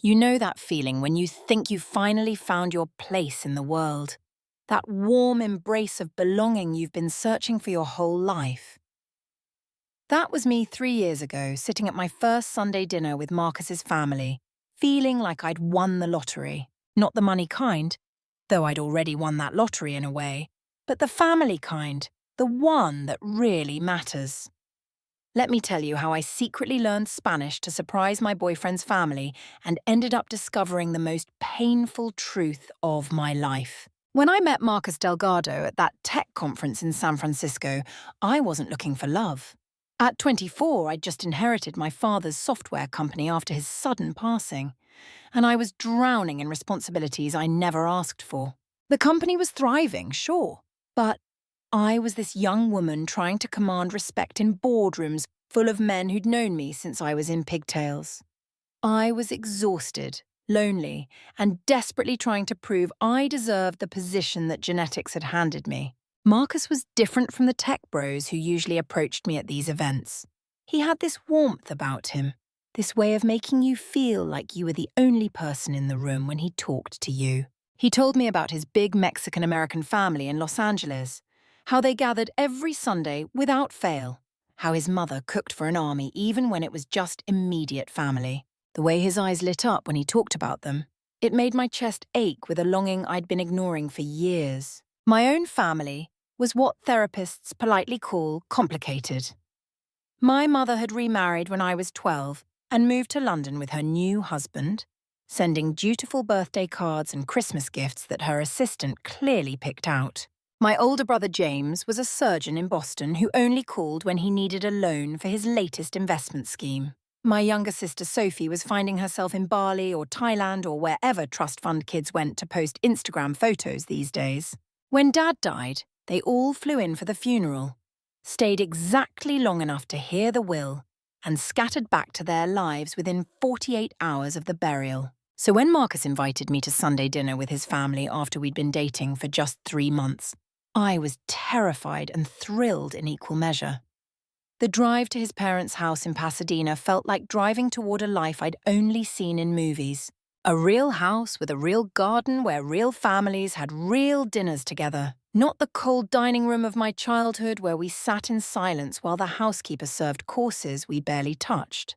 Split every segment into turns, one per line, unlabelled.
You know that feeling when you think you finally found your place in the world. That warm embrace of belonging you've been searching for your whole life. That was me 3 years ago, sitting at my first Sunday dinner with Marcus's family, feeling like I'd won the lottery. Not the money kind, though I'd already won that lottery in a way, but the family kind, the one that really matters. Let me tell you how I secretly learned Spanish to surprise my boyfriend's family and ended up discovering the most painful truth of my life. When I met Marcus Delgado at that tech conference in San Francisco, I wasn't looking for love. At 24, I'd just inherited my father's software company after his sudden passing, and I was drowning in responsibilities I never asked for. The company was thriving, sure, but I was this young woman trying to command respect in boardrooms full of men who'd known me since I was in pigtails. I was exhausted, lonely, and desperately trying to prove I deserved the position that genetics had handed me. Marcus was different from the tech bros who usually approached me at these events. He had this warmth about him, this way of making you feel like you were the only person in the room when he talked to you. He told me about his big Mexican-American family in Los Angeles, how they gathered every Sunday without fail, how his mother cooked for an army even when it was just immediate family. The way his eyes lit up when he talked about them, it made my chest ache with a longing I'd been ignoring for years. My own family was what therapists politely call complicated. My mother had remarried when I was 12 and moved to London with her new husband, sending dutiful birthday cards and Christmas gifts that her assistant clearly picked out. My older brother James was a surgeon in Boston who only called when he needed a loan for his latest investment scheme. My younger sister Sophie was finding herself in Bali or Thailand or wherever trust fund kids went to post Instagram photos these days. When Dad died, they all flew in for the funeral, stayed exactly long enough to hear the will, and scattered back to their lives within 48 hours of the burial. So when Marcus invited me to Sunday dinner with his family after we'd been dating for just 3 months, I was terrified and thrilled in equal measure. The drive to his parents' house in Pasadena felt like driving toward a life I'd only seen in movies. A real house with a real garden where real families had real dinners together. Not the cold dining room of my childhood where we sat in silence while the housekeeper served courses we barely touched.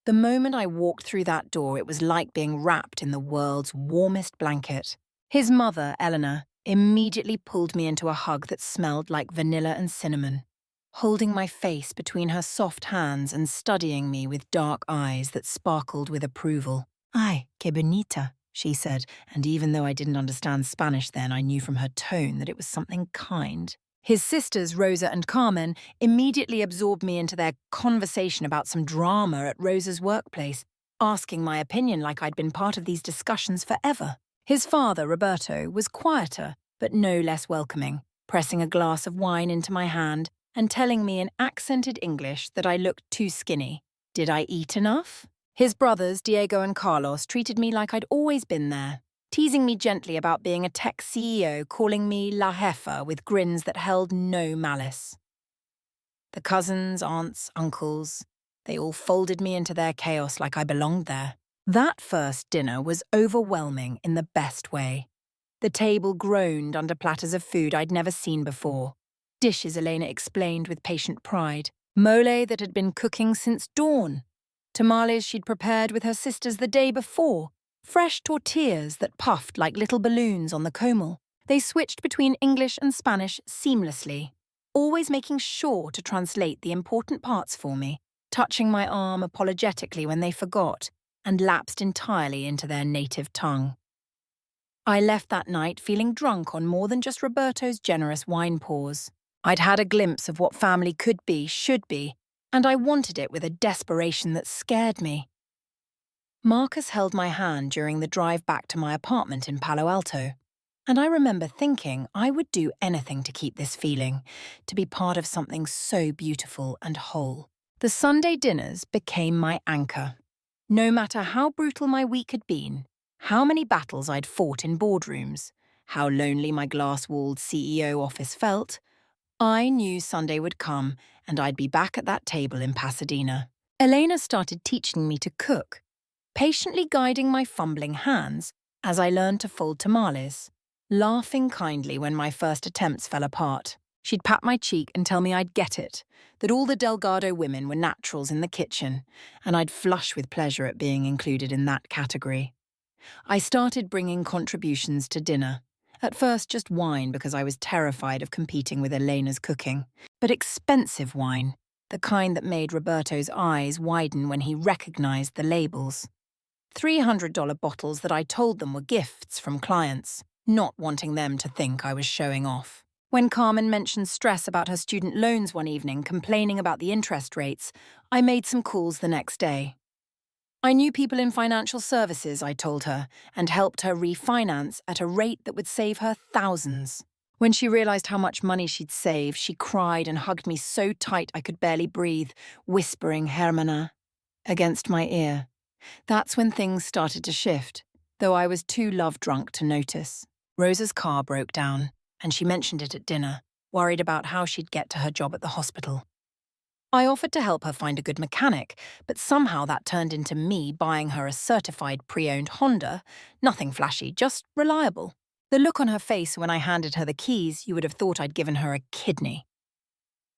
The moment I walked through that door, it was like being wrapped in the world's warmest blanket. His mother, Eleanor, immediately pulled me into a hug that smelled like vanilla and cinnamon, holding my face between her soft hands and studying me with dark eyes that sparkled with approval. "Ay, que bonita," she said, and even though I didn't understand Spanish then, I knew from her tone that it was something kind. His sisters, Rosa and Carmen, immediately absorbed me into their conversation about some drama at Rosa's workplace, asking my opinion like I'd been part of these discussions forever. His father, Roberto, was quieter, but no less welcoming, pressing a glass of wine into my hand and telling me in accented English that I looked too skinny. Did I eat enough? His brothers, Diego and Carlos, treated me like I'd always been there, teasing me gently about being a tech CEO, calling me La Jefa with grins that held no malice. The cousins, aunts, uncles, they all folded me into their chaos like I belonged there. That first dinner was overwhelming in the best way. The table groaned under platters of food I'd never seen before. Dishes Elena explained with patient pride. Mole that had been cooking since dawn. Tamales she'd prepared with her sisters the day before. Fresh tortillas that puffed like little balloons on the comal. They switched between English and Spanish seamlessly, always making sure to translate the important parts for me, touching my arm apologetically when they forgot, and lapsed entirely into their native tongue. I left that night feeling drunk on more than just Roberto's generous wine pours. I'd had a glimpse of what family could be, should be, and I wanted it with a desperation that scared me. Marcus held my hand during the drive back to my apartment in Palo Alto, and I remember thinking I would do anything to keep this feeling, to be part of something so beautiful and whole. The Sunday dinners became my anchor. No matter how brutal my week had been, how many battles I'd fought in boardrooms, how lonely my glass-walled CEO office felt, I knew Sunday would come and I'd be back at that table in Pasadena. Elena started teaching me to cook, patiently guiding my fumbling hands as I learned to fold tamales, laughing kindly when my first attempts fell apart. She'd pat my cheek and tell me I'd get it, that all the Delgado women were naturals in the kitchen, and I'd flush with pleasure at being included in that category. I started bringing contributions to dinner. At first just wine because I was terrified of competing with Elena's cooking, but expensive wine, the kind that made Roberto's eyes widen when he recognized the labels. $300 bottles that I told them were gifts from clients, not wanting them to think I was showing off. When Carmen mentioned stress about her student loans one evening, complaining about the interest rates, I made some calls the next day. I knew people in financial services, I told her, and helped her refinance at a rate that would save her thousands. When she realized how much money she'd saved, she cried and hugged me so tight I could barely breathe, whispering Hermana against my ear. That's when things started to shift, though I was too love-drunk to notice. Rosa's car broke down, and she mentioned it at dinner, worried about how she'd get to her job at the hospital. I offered to help her find a good mechanic, but somehow that turned into me buying her a certified pre-owned Honda, nothing flashy, just reliable. The look on her face when I handed her the keys, you would have thought I'd given her a kidney.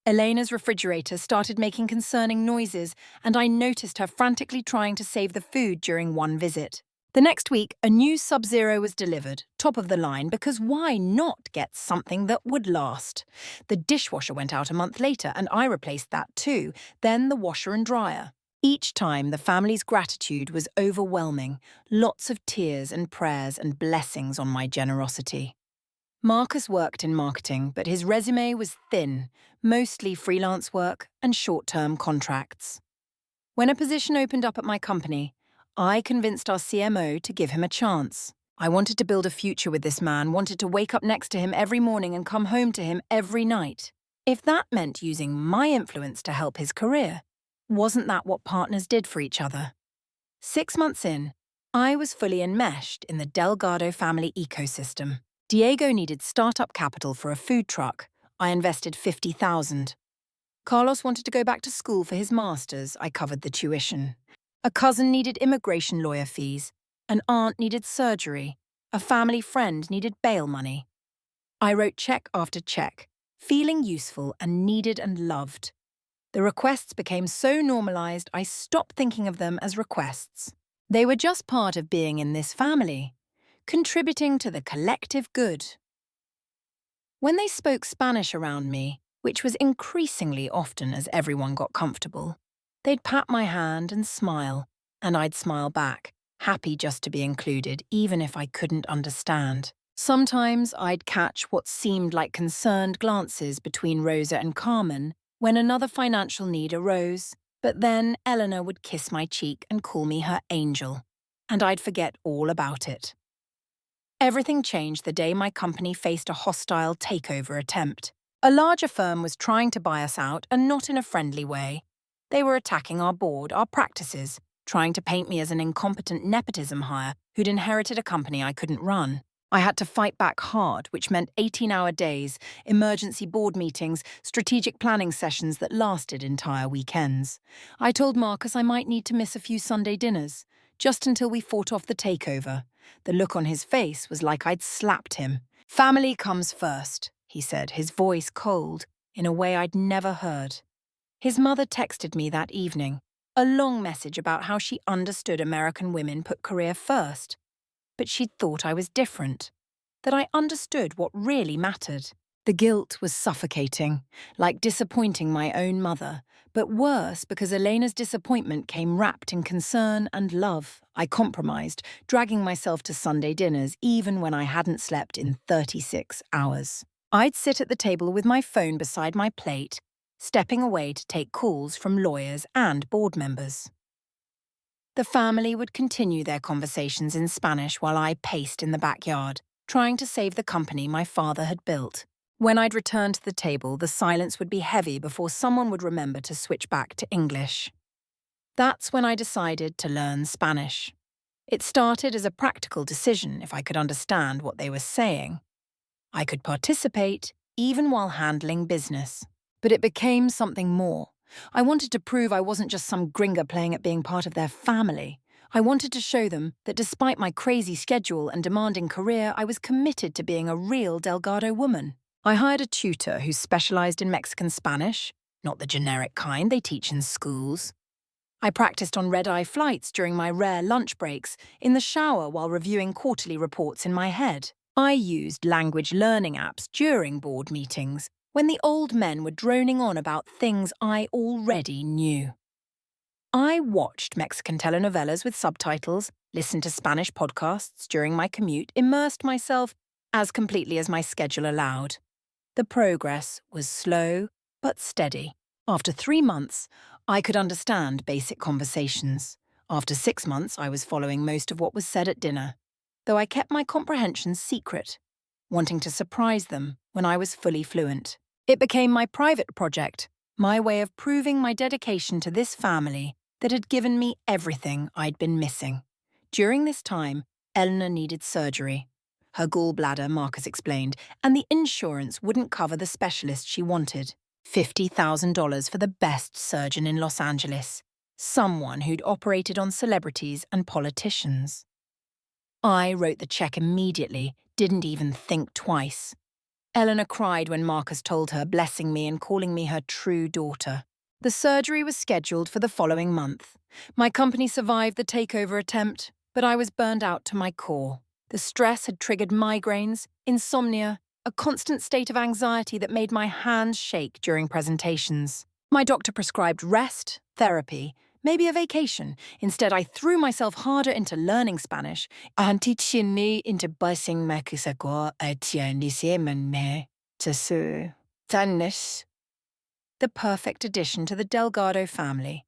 Elena's refrigerator started making concerning noises, and I noticed her frantically trying to save the food during one visit. The next week, a new Sub-Zero was delivered, top of the line, because why not get something that would last? The dishwasher went out a month later, and I replaced that too, then the washer and dryer. Each time, the family's gratitude was overwhelming, lots of tears and prayers and blessings on my generosity. Marcus worked in marketing, but his resume was thin, mostly freelance work and short-term contracts. When a position opened up at my company, I convinced our CMO to give him a chance. I wanted to build a future with this man, wanted to wake up next to him every morning and come home to him every night. If that meant using my influence to help his career, wasn't that what partners did for each other? 6 months in, I was fully enmeshed in the Delgado family ecosystem. Diego needed startup capital for a food truck. I invested $50,000. Carlos wanted to go back to school for his master's. I covered the tuition. A cousin needed immigration lawyer fees. An aunt needed surgery. A family friend needed bail money. I wrote check after check, feeling useful and needed and loved. The requests became so normalized I stopped thinking of them as requests. They were just part of being in this family, contributing to the collective good. When they spoke Spanish around me, which was increasingly often as everyone got comfortable, they'd pat my hand and smile, and I'd smile back, happy just to be included, even if I couldn't understand. Sometimes I'd catch what seemed like concerned glances between Rosa and Carmen when another financial need arose, but then Eleanor would kiss my cheek and call me her angel, and I'd forget all about it. Everything changed the day my company faced a hostile takeover attempt. A larger firm was trying to buy us out, and not in a friendly way. They were attacking our board, our practices, trying to paint me as an incompetent nepotism hire who'd inherited a company I couldn't run. I had to fight back hard, which meant 18-hour days, emergency board meetings, strategic planning sessions that lasted entire weekends. I told Marcus I might need to miss a few Sunday dinners, just until we fought off the takeover. The look on his face was like I'd slapped him. "Family comes first," he said, his voice cold, in a way I'd never heard. His mother texted me that evening, a long message about how she understood American women put career first. But she'd thought I was different, that I understood what really mattered. The guilt was suffocating, like disappointing my own mother, but worse because Elena's disappointment came wrapped in concern and love. I compromised, dragging myself to Sunday dinners even when I hadn't slept in 36 hours. I'd sit at the table with my phone beside my plate, stepping away to take calls from lawyers and board members. The family would continue their conversations in Spanish while I paced in the backyard, trying to save the company my father had built. When I'd return to the table, the silence would be heavy before someone would remember to switch back to English. That's when I decided to learn Spanish. It started as a practical decision if I could understand what they were saying. I could participate, even while handling business. But it became something more. I wanted to prove I wasn't just some gringa playing at being part of their family. I wanted to show them that despite my crazy schedule and demanding career, I was committed to being a real Delgado woman. I hired a tutor who specialized in Mexican Spanish, not the generic kind they teach in schools. I practiced on red-eye flights during my rare lunch breaks, in the shower while reviewing quarterly reports in my head. I used language learning apps during board meetings, when the old men were droning on about things I already knew. I watched Mexican telenovelas with subtitles, listened to Spanish podcasts during my commute, immersed myself as completely as my schedule allowed. The progress was slow but steady. After 3 months, I could understand basic conversations. After 6 months, I was following most of what was said at dinner, though I kept my comprehension secret, wanting to surprise them when I was fully fluent. It became my private project, my way of proving my dedication to this family that had given me everything I'd been missing. During this time, Eleanor needed surgery. Her gallbladder, Marcus explained, and the insurance wouldn't cover the specialist she wanted. $50,000 for the best surgeon in Los Angeles, someone who'd operated on celebrities and politicians. I wrote the check immediately, didn't even think twice. Eleanor cried when Marcus told her, blessing me and calling me her true daughter. The surgery was scheduled for the following month. My company survived the takeover attempt, but I was burned out to my core. The stress had triggered migraines, insomnia, a constant state of anxiety that made my hands shake during presentations. My doctor prescribed rest, therapy, maybe a vacation. Instead, I threw myself harder into learning Spanish. The perfect addition to the Delgado family,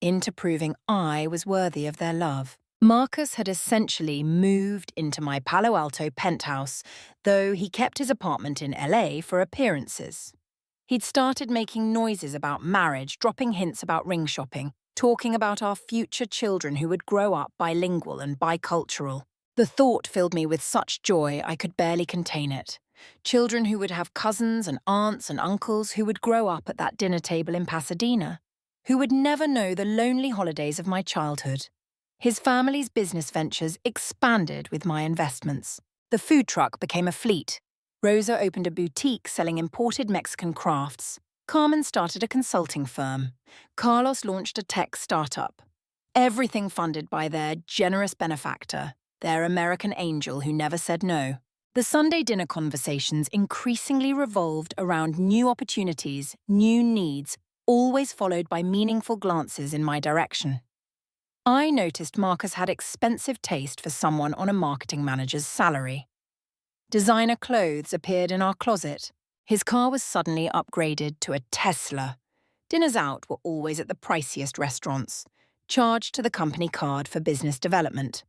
into proving I was worthy of their love. Marcus had essentially moved into my Palo Alto penthouse, though he kept his apartment in LA for appearances. He'd started making noises about marriage, dropping hints about ring shopping, talking about our future children who would grow up bilingual and bicultural. The thought filled me with such joy I could barely contain it. Children who would have cousins and aunts and uncles who would grow up at that dinner table in Pasadena, who would never know the lonely holidays of my childhood. His family's business ventures expanded with my investments. The food truck became a fleet. Rosa opened a boutique selling imported Mexican crafts. Carmen started a consulting firm. Carlos launched a tech startup. Everything funded by their generous benefactor, their American angel who never said no. The Sunday dinner conversations increasingly revolved around new opportunities, new needs, always followed by meaningful glances in my direction. I noticed Marcus had expensive taste for someone on a marketing manager's salary. Designer clothes appeared in our closet. His car was suddenly upgraded to a Tesla. Dinners out were always at the priciest restaurants, charged to the company card for business development.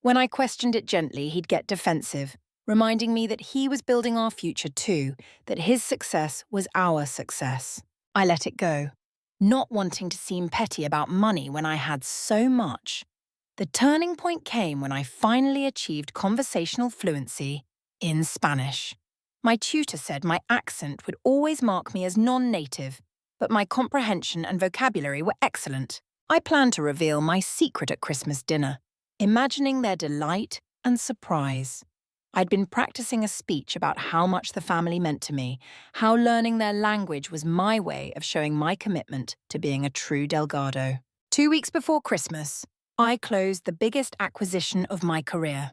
When I questioned it gently, he'd get defensive, reminding me that he was building our future too, that his success was our success. I let it go, not wanting to seem petty about money when I had so much. The turning point came when I finally achieved conversational fluency in Spanish. My tutor said my accent would always mark me as non-native, but my comprehension and vocabulary were excellent. I planned to reveal my secret at Christmas dinner, imagining their delight and surprise. I'd been practicing a speech about how much the family meant to me, how learning their language was my way of showing my commitment to being a true Delgado. 2 weeks before Christmas, I closed the biggest acquisition of my career.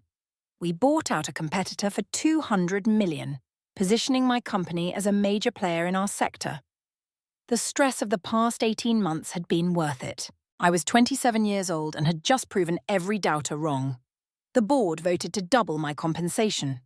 We bought out a competitor for $200 million, positioning my company as a major player in our sector. The stress of the past 18 months had been worth it. I was 27 years old and had just proven every doubter wrong. The board voted to double my compensation.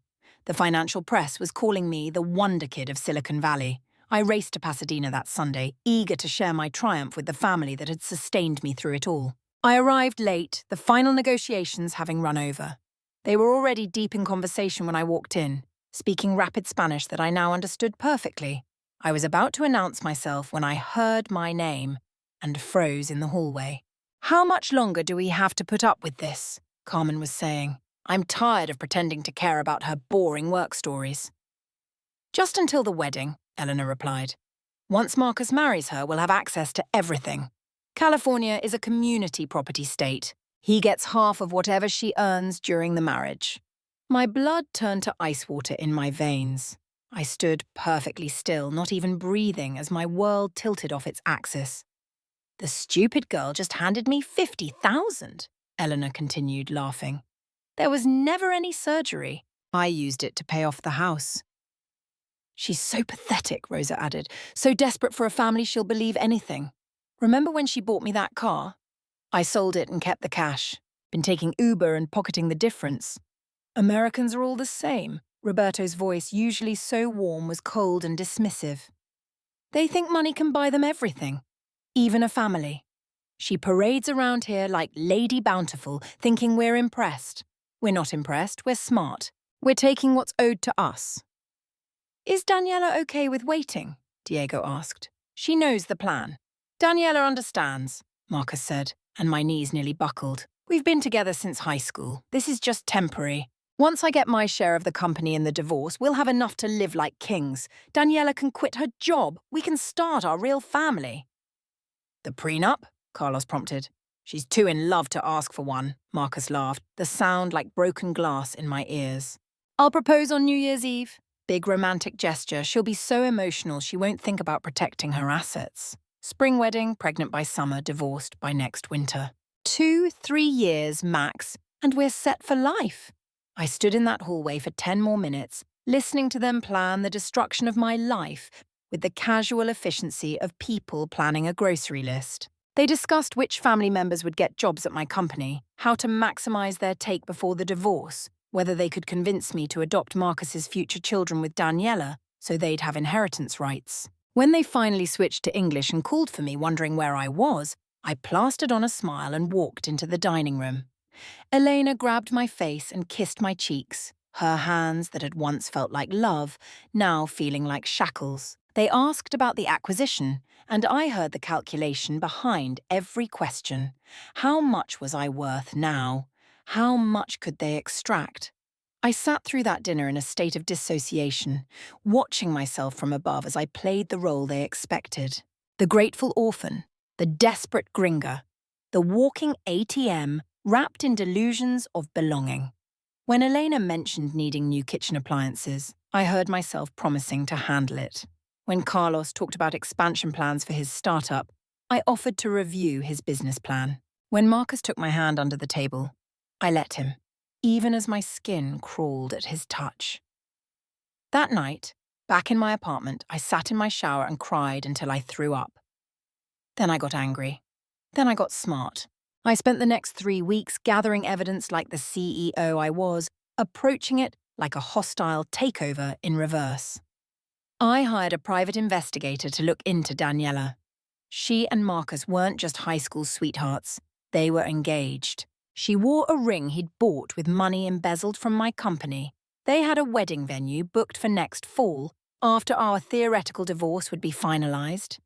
The financial press was calling me the wonder kid of Silicon Valley. I raced to Pasadena that Sunday, eager to share my triumph with the family that had sustained me through it all. I arrived late, the final negotiations having run over. They were already deep in conversation when I walked in, speaking rapid Spanish that I now understood perfectly. I was about to announce myself when I heard my name and froze in the hallway. "How much longer do we have to put up with this?" Carmen was saying. "I'm tired of pretending to care about her boring work stories." "Just until the wedding," Eleanor replied. "Once Marcus marries her, we'll have access to everything. California is a community property state. He gets half of whatever she earns during the marriage. My blood turned to ice water in my veins. I stood perfectly still, not even breathing, as my world tilted off its axis. The stupid girl just handed me $50,000, Eleanor continued, laughing. There was never any surgery. I used it to pay off the house. She's so pathetic, Rosa added. So desperate for a family she'll believe anything. Remember when she bought me that car? I sold it and kept the cash. Been taking Uber and pocketing the difference. Americans are all the same. Roberto's voice, usually so warm, was cold and dismissive. They think money can buy them everything, even a family. She parades around here like Lady Bountiful, thinking we're impressed. We're not impressed, we're smart. We're taking what's owed to us. Is Daniela okay with waiting? Diego asked. She knows the plan. Daniela understands, Marcus said, and my knees nearly buckled. We've been together since high school. This is just temporary. Once I get my share of the company in the divorce, we'll have enough to live like kings. Daniela can quit her job. We can start our real family. The prenup? Carlos prompted. She's too in love to ask for one, Marcus laughed, the sound like broken glass in my ears. I'll propose on New Year's Eve. Big romantic gesture. She'll be so emotional she won't think about protecting her assets. Spring wedding, pregnant by summer, divorced by next winter. 2-3 years max, and we're set for life. I stood in that hallway for 10 more minutes, listening to them plan the destruction of my life with the casual efficiency of people planning a grocery list. They discussed which family members would get jobs at my company, how to maximize their take before the divorce, whether they could convince me to adopt Marcus's future children with Daniela so they'd have inheritance rights. When they finally switched to English and called for me, wondering where I was, I plastered on a smile and walked into the dining room. Elena grabbed my face and kissed my cheeks, her hands that had once felt like love, now feeling like shackles. They asked about the acquisition, and I heard the calculation behind every question. How much was I worth now? How much could they extract? I sat through that dinner in a state of dissociation, watching myself from above as I played the role they expected. The grateful orphan, the desperate gringa, the walking ATM wrapped in delusions of belonging. When Elena mentioned needing new kitchen appliances, I heard myself promising to handle it. When Carlos talked about expansion plans for his startup, I offered to review his business plan. When Marcus took my hand under the table, I let him, even as my skin crawled at his touch. That night, back in my apartment, I sat in my shower and cried until I threw up. Then I got angry. Then I got smart. I spent the next 3 weeks gathering evidence like the CEO I was, approaching it like a hostile takeover in reverse. I hired a private investigator to look into Daniela. She and Marcus weren't just high school sweethearts. They were engaged. She wore a ring he'd bought with money embezzled from my company. They had a wedding venue booked for next fall, after our theoretical divorce would be finalized.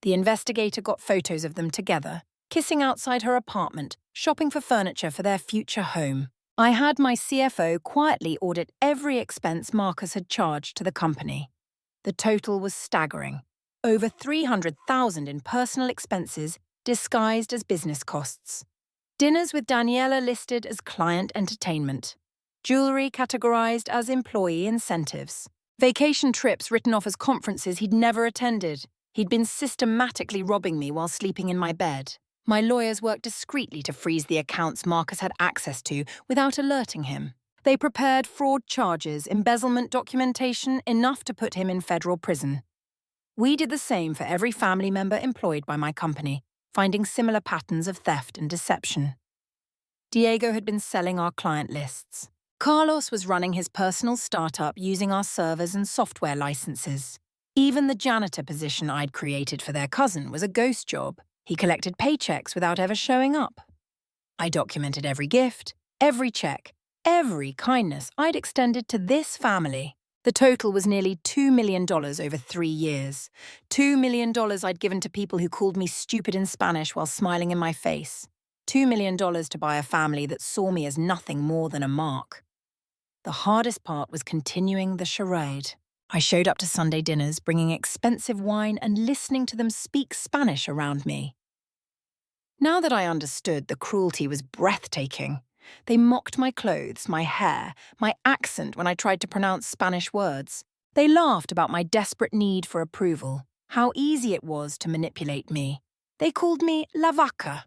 The investigator got photos of them together, kissing outside her apartment, shopping for furniture for their future home. I had my CFO quietly audit every expense Marcus had charged to the company. The total was staggering. Over $300,000 in personal expenses disguised as business costs. Dinners with Daniela listed as client entertainment. Jewelry categorized as employee incentives. Vacation trips written off as conferences he'd never attended. He'd been systematically robbing me while sleeping in my bed. My lawyers worked discreetly to freeze the accounts Marcus had access to without alerting him. They prepared fraud charges, embezzlement documentation, enough to put him in federal prison. We did the same for every family member employed by my company, finding similar patterns of theft and deception. Diego had been selling our client lists. Carlos was running his personal startup using our servers and software licenses. Even the janitor position I'd created for their cousin was a ghost job. He collected paychecks without ever showing up. I documented every gift, every check, every kindness I'd extended to this family. The total was nearly $2 million over 3 years. $2 million I'd given to people who called me stupid in Spanish while smiling in my face. $2 million to buy a family that saw me as nothing more than a mark. The hardest part was continuing the charade. I showed up to Sunday dinners, bringing expensive wine and listening to them speak Spanish around me. Now that I understood, the cruelty was breathtaking. They mocked my clothes, my hair, my accent when I tried to pronounce Spanish words. They laughed about my desperate need for approval, how easy it was to manipulate me. They called me la vaca,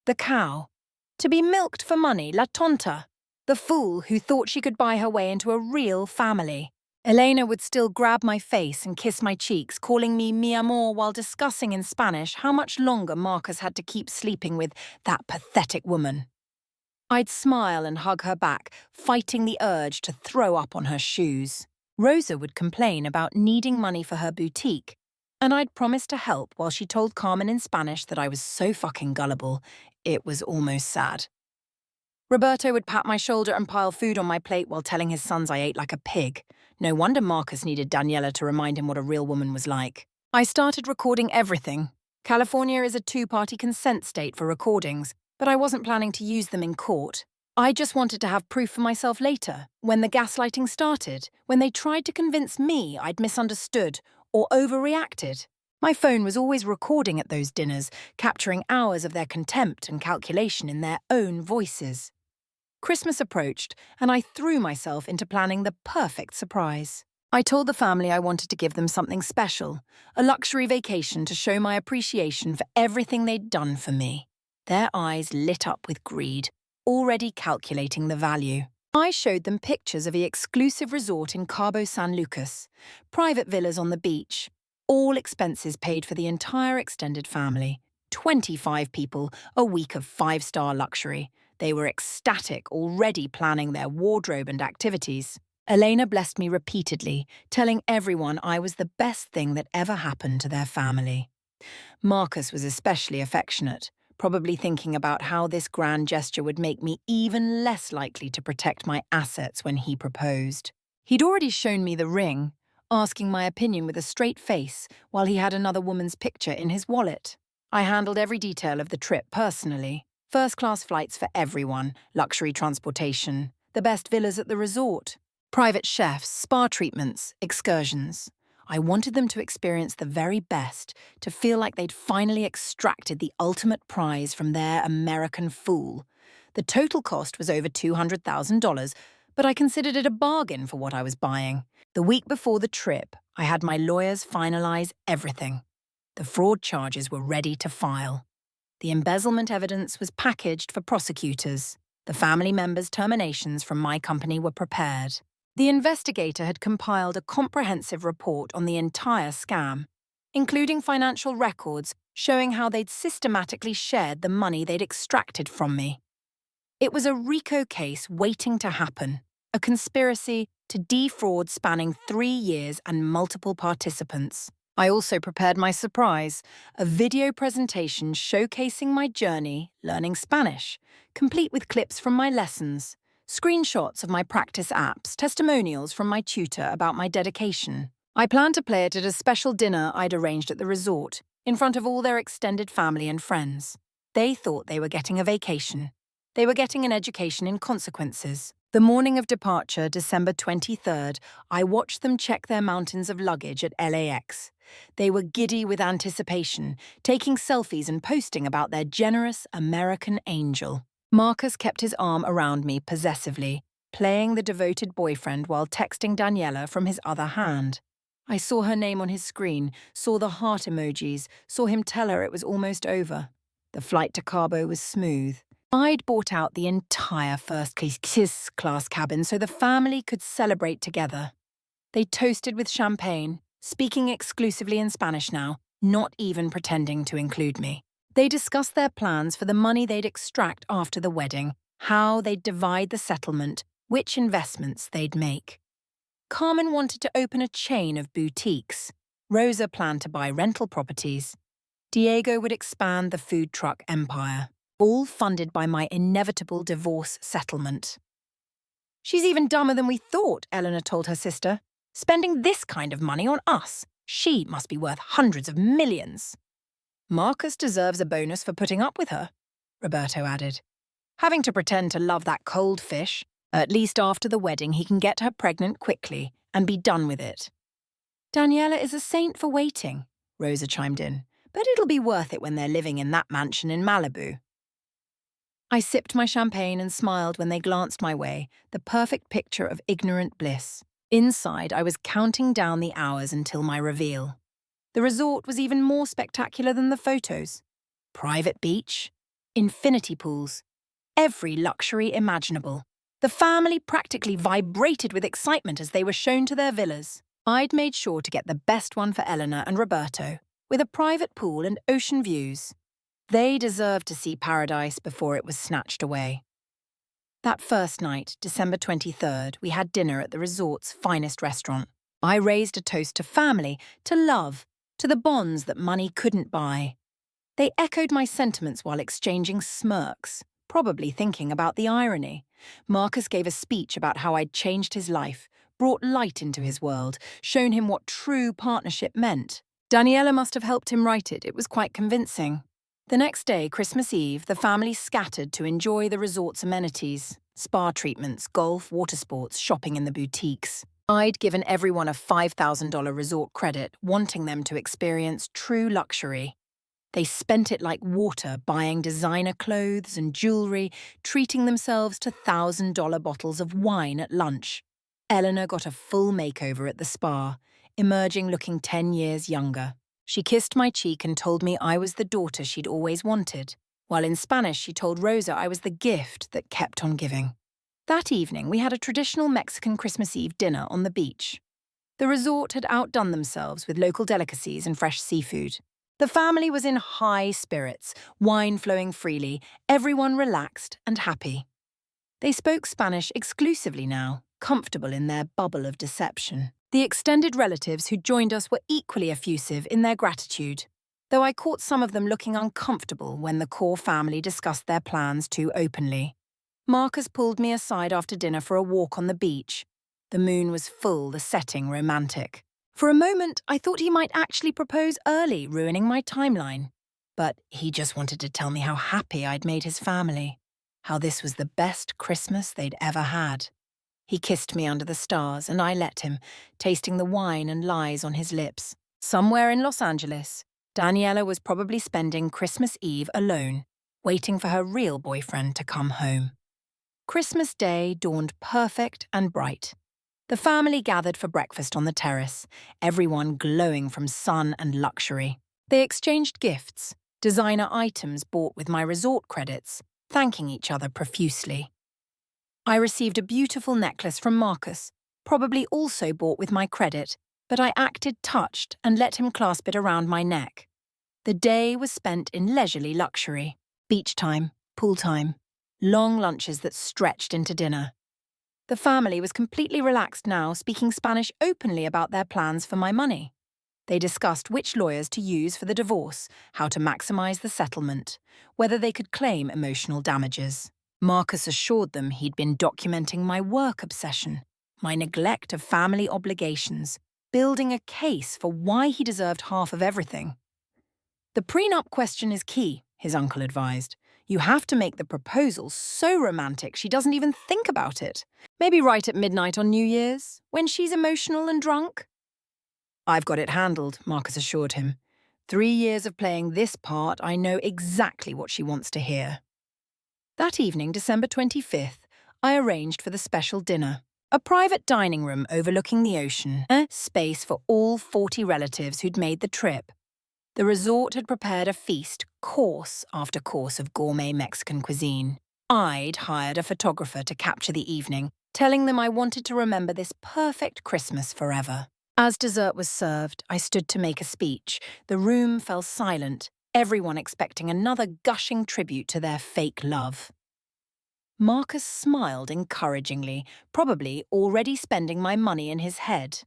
the cow. To be milked for money, la tonta, the fool who thought she could buy her way into a real family. Elena would still grab my face and kiss my cheeks, calling me mi amor while discussing in Spanish how much longer Marcus had to keep sleeping with that pathetic woman. I'd smile and hug her back, fighting the urge to throw up on her shoes. Rosa would complain about needing money for her boutique, and I'd promise to help while she told Carmen in Spanish that I was so fucking gullible, it was almost sad. Roberto would pat my shoulder and pile food on my plate while telling his sons I ate like a pig. No wonder Marcus needed Daniela to remind him what a real woman was like. I started recording everything. California is a two-party consent state for recordings, but I wasn't planning to use them in court. I just wanted to have proof for myself later, when the gaslighting started, when they tried to convince me I'd misunderstood or overreacted. My phone was always recording at those dinners, capturing hours of their contempt and calculation in their own voices. Christmas approached, and I threw myself into planning the perfect surprise. I told the family I wanted to give them something special, a luxury vacation to show my appreciation for everything they'd done for me. Their eyes lit up with greed, already calculating the value. I showed them pictures of the exclusive resort in Cabo San Lucas, private villas on the beach, all expenses paid for the entire extended family, 25 people, a week of 5-star luxury. They were ecstatic, already planning their wardrobe and activities. Elena blessed me repeatedly, telling everyone I was the best thing that ever happened to their family. Marcus was especially affectionate, probably thinking about how this grand gesture would make me even less likely to protect my assets when he proposed. He'd already shown me the ring, asking my opinion with a straight face while he had another woman's picture in his wallet. I handled every detail of the trip personally. First-class flights for everyone, luxury transportation, the best villas at the resort, private chefs, spa treatments, excursions. I wanted them to experience the very best, to feel like they'd finally extracted the ultimate prize from their American fool. The total cost was over $200,000, but I considered it a bargain for what I was buying. The week before the trip, I had my lawyers finalize everything. The fraud charges were ready to file. The embezzlement evidence was packaged for prosecutors. The family members' terminations from my company were prepared. The investigator had compiled a comprehensive report on the entire scam, including financial records showing how they'd systematically shared the money they'd extracted from me. It was a RICO case waiting to happen, a conspiracy to defraud spanning 3 years and multiple participants. I also prepared my surprise, a video presentation showcasing my journey learning Spanish, complete with clips from my lessons, screenshots of my practice apps, testimonials from my tutor about my dedication. I planned to play it at a special dinner I'd arranged at the resort, in front of all their extended family and friends. They thought they were getting a vacation. They were getting an education in consequences. The morning of departure, December 23rd, I watched them check their mountains of luggage at LAX. They were giddy with anticipation, taking selfies and posting about their generous American angel. Marcus kept his arm around me possessively, playing the devoted boyfriend while texting Daniela from his other hand. I saw her name on his screen, saw the heart emojis, saw him tell her it was almost over. The flight to Cabo was smooth. I'd bought out the entire first-class cabin so the family could celebrate together. They toasted with champagne, speaking exclusively in Spanish now, not even pretending to include me. They discussed their plans for the money they'd extract after the wedding, how they'd divide the settlement, which investments they'd make. Carmen wanted to open a chain of boutiques. Rosa planned to buy rental properties. Diego would expand the food truck empire, all funded by my inevitable divorce settlement. "She's even dumber than we thought," Eleanor told her sister. "Spending this kind of money on us. She must be worth hundreds of millions." "Marcus deserves a bonus for putting up with her," Roberto added. "Having to pretend to love that cold fish. At least after the wedding he can get her pregnant quickly and be done with it." "Daniela is a saint for waiting," Rosa chimed in. "But it'll be worth it when they're living in that mansion in Malibu." I sipped my champagne and smiled when they glanced my way, the perfect picture of ignorant bliss. Inside, I was counting down the hours until my reveal. The resort was even more spectacular than the photos. Private beach, infinity pools, every luxury imaginable. The family practically vibrated with excitement as they were shown to their villas. I'd made sure to get the best one for Eleanor and Roberto, with a private pool and ocean views. They deserved to see paradise before it was snatched away. That first night, December 23rd, we had dinner at the resort's finest restaurant. I raised a toast to family, to love, to the bonds that money couldn't buy. They echoed my sentiments while exchanging smirks, probably thinking about the irony. Marcus gave a speech about how I'd changed his life, brought light into his world, shown him what true partnership meant. Daniela must have helped him write it. It was quite convincing. The next day, Christmas Eve, the family scattered to enjoy the resort's amenities, spa treatments, golf, water sports, shopping in the boutiques. I'd given everyone a $5,000 resort credit, wanting them to experience true luxury. They spent it like water, buying designer clothes and jewelry, treating themselves to $1,000 bottles of wine at lunch. Eleanor got a full makeover at the spa, emerging looking 10 years younger. She kissed my cheek and told me I was the daughter she'd always wanted, while in Spanish she told Rosa I was the gift that kept on giving. That evening, we had a traditional Mexican Christmas Eve dinner on the beach. The resort had outdone themselves with local delicacies and fresh seafood. The family was in high spirits, wine flowing freely, everyone relaxed and happy. They spoke Spanish exclusively now, comfortable in their bubble of deception. The extended relatives who joined us were equally effusive in their gratitude, though I caught some of them looking uncomfortable when the core family discussed their plans too openly. Marcus pulled me aside after dinner for a walk on the beach. The moon was full, the setting romantic. For a moment, I thought he might actually propose early, ruining my timeline. But he just wanted to tell me how happy I'd made his family, how this was the best Christmas they'd ever had. He kissed me under the stars, and I let him, tasting the wine and lies on his lips. Somewhere in Los Angeles, Daniela was probably spending Christmas Eve alone, waiting for her real boyfriend to come home. Christmas Day dawned perfect and bright. The family gathered for breakfast on the terrace, everyone glowing from sun and luxury. They exchanged gifts, designer items bought with my resort credits, thanking each other profusely. I received a beautiful necklace from Marcus, probably also bought with my credit, but I acted touched and let him clasp it around my neck. The day was spent in leisurely luxury. Beach time, pool time, long lunches that stretched into dinner. The family was completely relaxed now, speaking Spanish openly about their plans for my money. They discussed which lawyers to use for the divorce, how to maximize the settlement, whether they could claim emotional damages. Marcus assured them he'd been documenting my work obsession, my neglect of family obligations, building a case for why he deserved half of everything. The prenup question is key, his uncle advised. You have to make the proposal so romantic she doesn't even think about it. Maybe right at midnight on New Year's, when she's emotional and drunk. I've got it handled, Marcus assured him. 3 years of playing this part, I know exactly what she wants to hear. That evening, December 25th, I arranged for the special dinner. A private dining room overlooking the ocean, a space for all 40 relatives who'd made the trip. The resort had prepared a feast, course after course of gourmet Mexican cuisine. I'd hired a photographer to capture the evening, telling them I wanted to remember this perfect Christmas forever. As dessert was served, I stood to make a speech. The room fell silent, everyone expecting another gushing tribute to their fake love. Marcus smiled encouragingly, probably already spending my money in his head.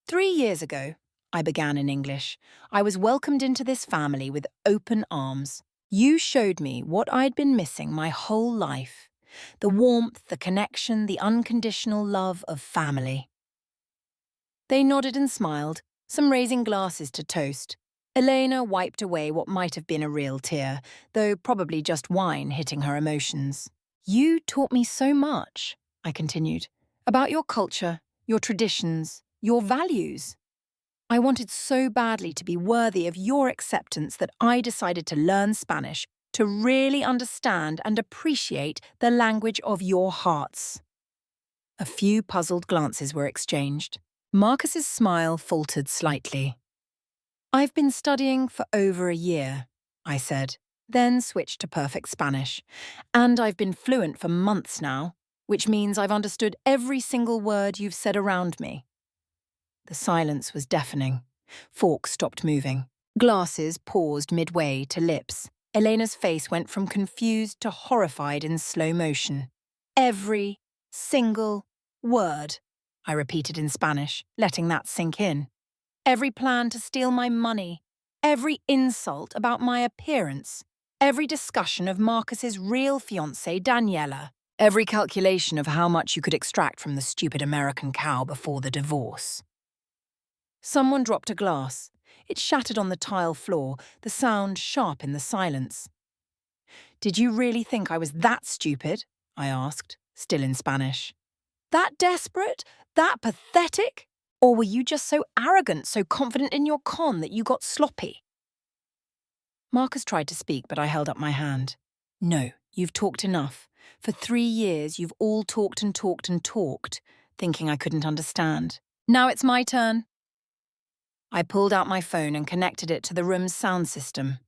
3 years ago, I began in English, I was welcomed into this family with open arms. You showed me what I'd been missing my whole life. The warmth, the connection, the unconditional love of family. They nodded and smiled, some raising glasses to toast. Elena wiped away what might have been a real tear, though probably just wine hitting her emotions. You taught me so much, I continued, about your culture, your traditions, your values. I wanted so badly to be worthy of your acceptance that I decided to learn Spanish, to really understand and appreciate the language of your hearts. A few puzzled glances were exchanged. Marcus's smile faltered slightly. I've been studying for over a year, I said, then switched to perfect Spanish. And I've been fluent for months now, which means I've understood every single word you've said around me. The silence was deafening. Forks stopped moving. Glasses paused midway to lips. Elena's face went from confused to horrified in slow motion. Every single word, I repeated in Spanish, letting that sink in. Every plan to steal my money, every insult about my appearance, every discussion of Marcus's real fiancée, Daniela, every calculation of how much you could extract from the stupid American cow before the divorce. Someone dropped a glass. It shattered on the tile floor, the sound sharp in the silence. Did you really think I was that stupid? I asked, still in Spanish. That desperate? That pathetic? Or were you just so arrogant, so confident in your con that you got sloppy? Marcus tried to speak, but I held up my hand. No, you've talked enough. For 3 years, you've all talked and talked and talked, thinking I couldn't understand. Now it's my turn. I pulled out my phone and connected it to the room's sound system.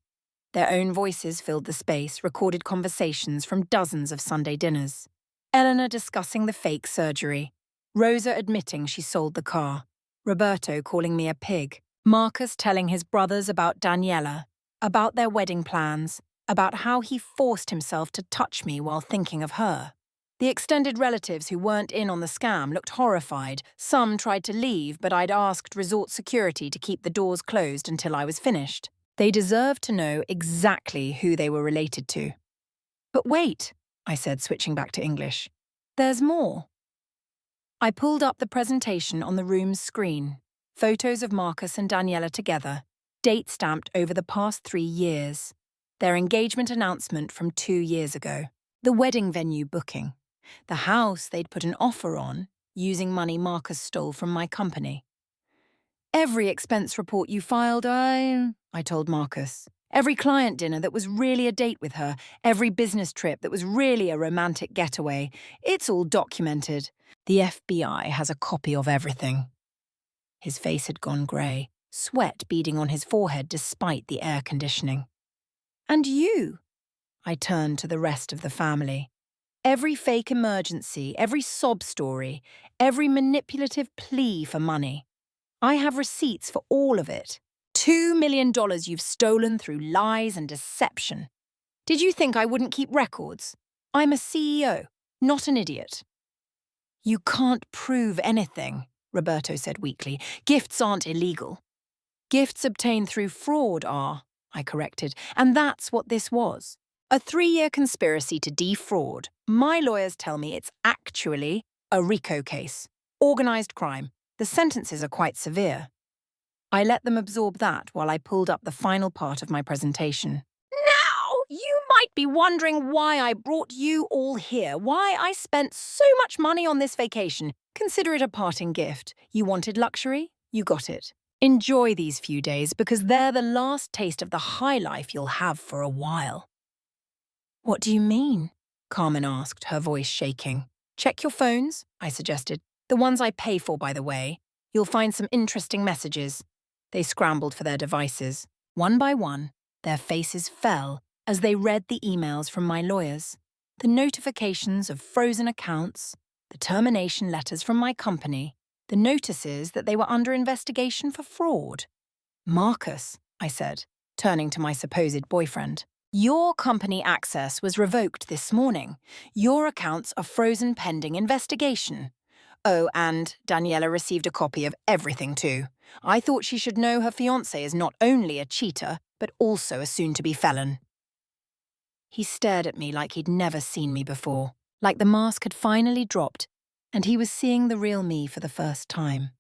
Their own voices filled the space, recorded conversations from dozens of Sunday dinners. Eleanor discussing the fake surgery. Rosa admitting she sold the car. Roberto calling me a pig. Marcus telling his brothers about Daniela, about their wedding plans, about how he forced himself to touch me while thinking of her. The extended relatives who weren't in on the scam looked horrified. Some tried to leave, but I'd asked resort security to keep the doors closed until I was finished. They deserved to know exactly who they were related to. But wait, I said, switching back to English. There's more. I pulled up the presentation on the room's screen. Photos of Marcus and Daniela together, date stamped over the past 3 years. Their engagement announcement from 2 years ago. The wedding venue booking. The house they'd put an offer on, using money Marcus stole from my company. Every expense report you filed, I told Marcus. Every client dinner that was really a date with her, every business trip that was really a romantic getaway, it's all documented. The FBI has a copy of everything. His face had gone grey, sweat beading on his forehead despite the air conditioning. And you? I turned to the rest of the family. Every fake emergency, every sob story, every manipulative plea for money. I have receipts for all of it. $2 million you've stolen through lies and deception. Did you think I wouldn't keep records? I'm a CEO, not an idiot. You can't prove anything, Roberto said weakly. Gifts aren't illegal. Gifts obtained through fraud are, I corrected, and that's what this was. A 3-year conspiracy to defraud. My lawyers tell me it's actually a RICO case. Organized crime. The sentences are quite severe. I let them absorb that while I pulled up the final part of my presentation. Now, you might be wondering why I brought you all here, why I spent so much money on this vacation. Consider it a parting gift. You wanted luxury? You got it. Enjoy these few days because they're the last taste of the high life you'll have for a while. What do you mean? Carmen asked, her voice shaking. Check your phones, I suggested. The ones I pay for, by the way. You'll find some interesting messages. They scrambled for their devices. One by one, their faces fell as they read the emails from my lawyers. The notifications of frozen accounts, the termination letters from my company, the notices that they were under investigation for fraud. Marcus, I said, turning to my supposed boyfriend. Your company access was revoked this morning. Your accounts are frozen pending investigation. Oh, and Daniela received a copy of everything too. I thought she should know her fiancé is not only a cheater, but also a soon-to-be felon. He stared at me like he'd never seen me before, like the mask had finally dropped, and he was seeing the real me for the first time.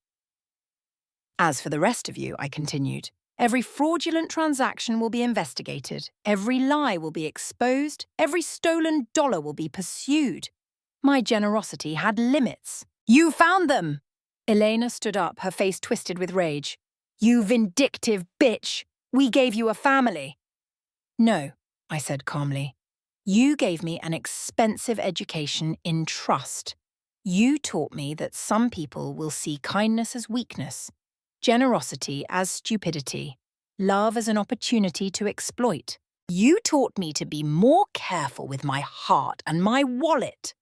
As for the rest of you, I continued, every fraudulent transaction will be investigated, every lie will be exposed, every stolen dollar will be pursued. My generosity had limits. You found them! Elena stood up, her face twisted with rage. You vindictive bitch! We gave you a family. No, I said calmly. You gave me an expensive education in trust. You taught me that some people will see kindness as weakness, generosity as stupidity, love as an opportunity to exploit. You taught me to be more careful with my heart and my wallet.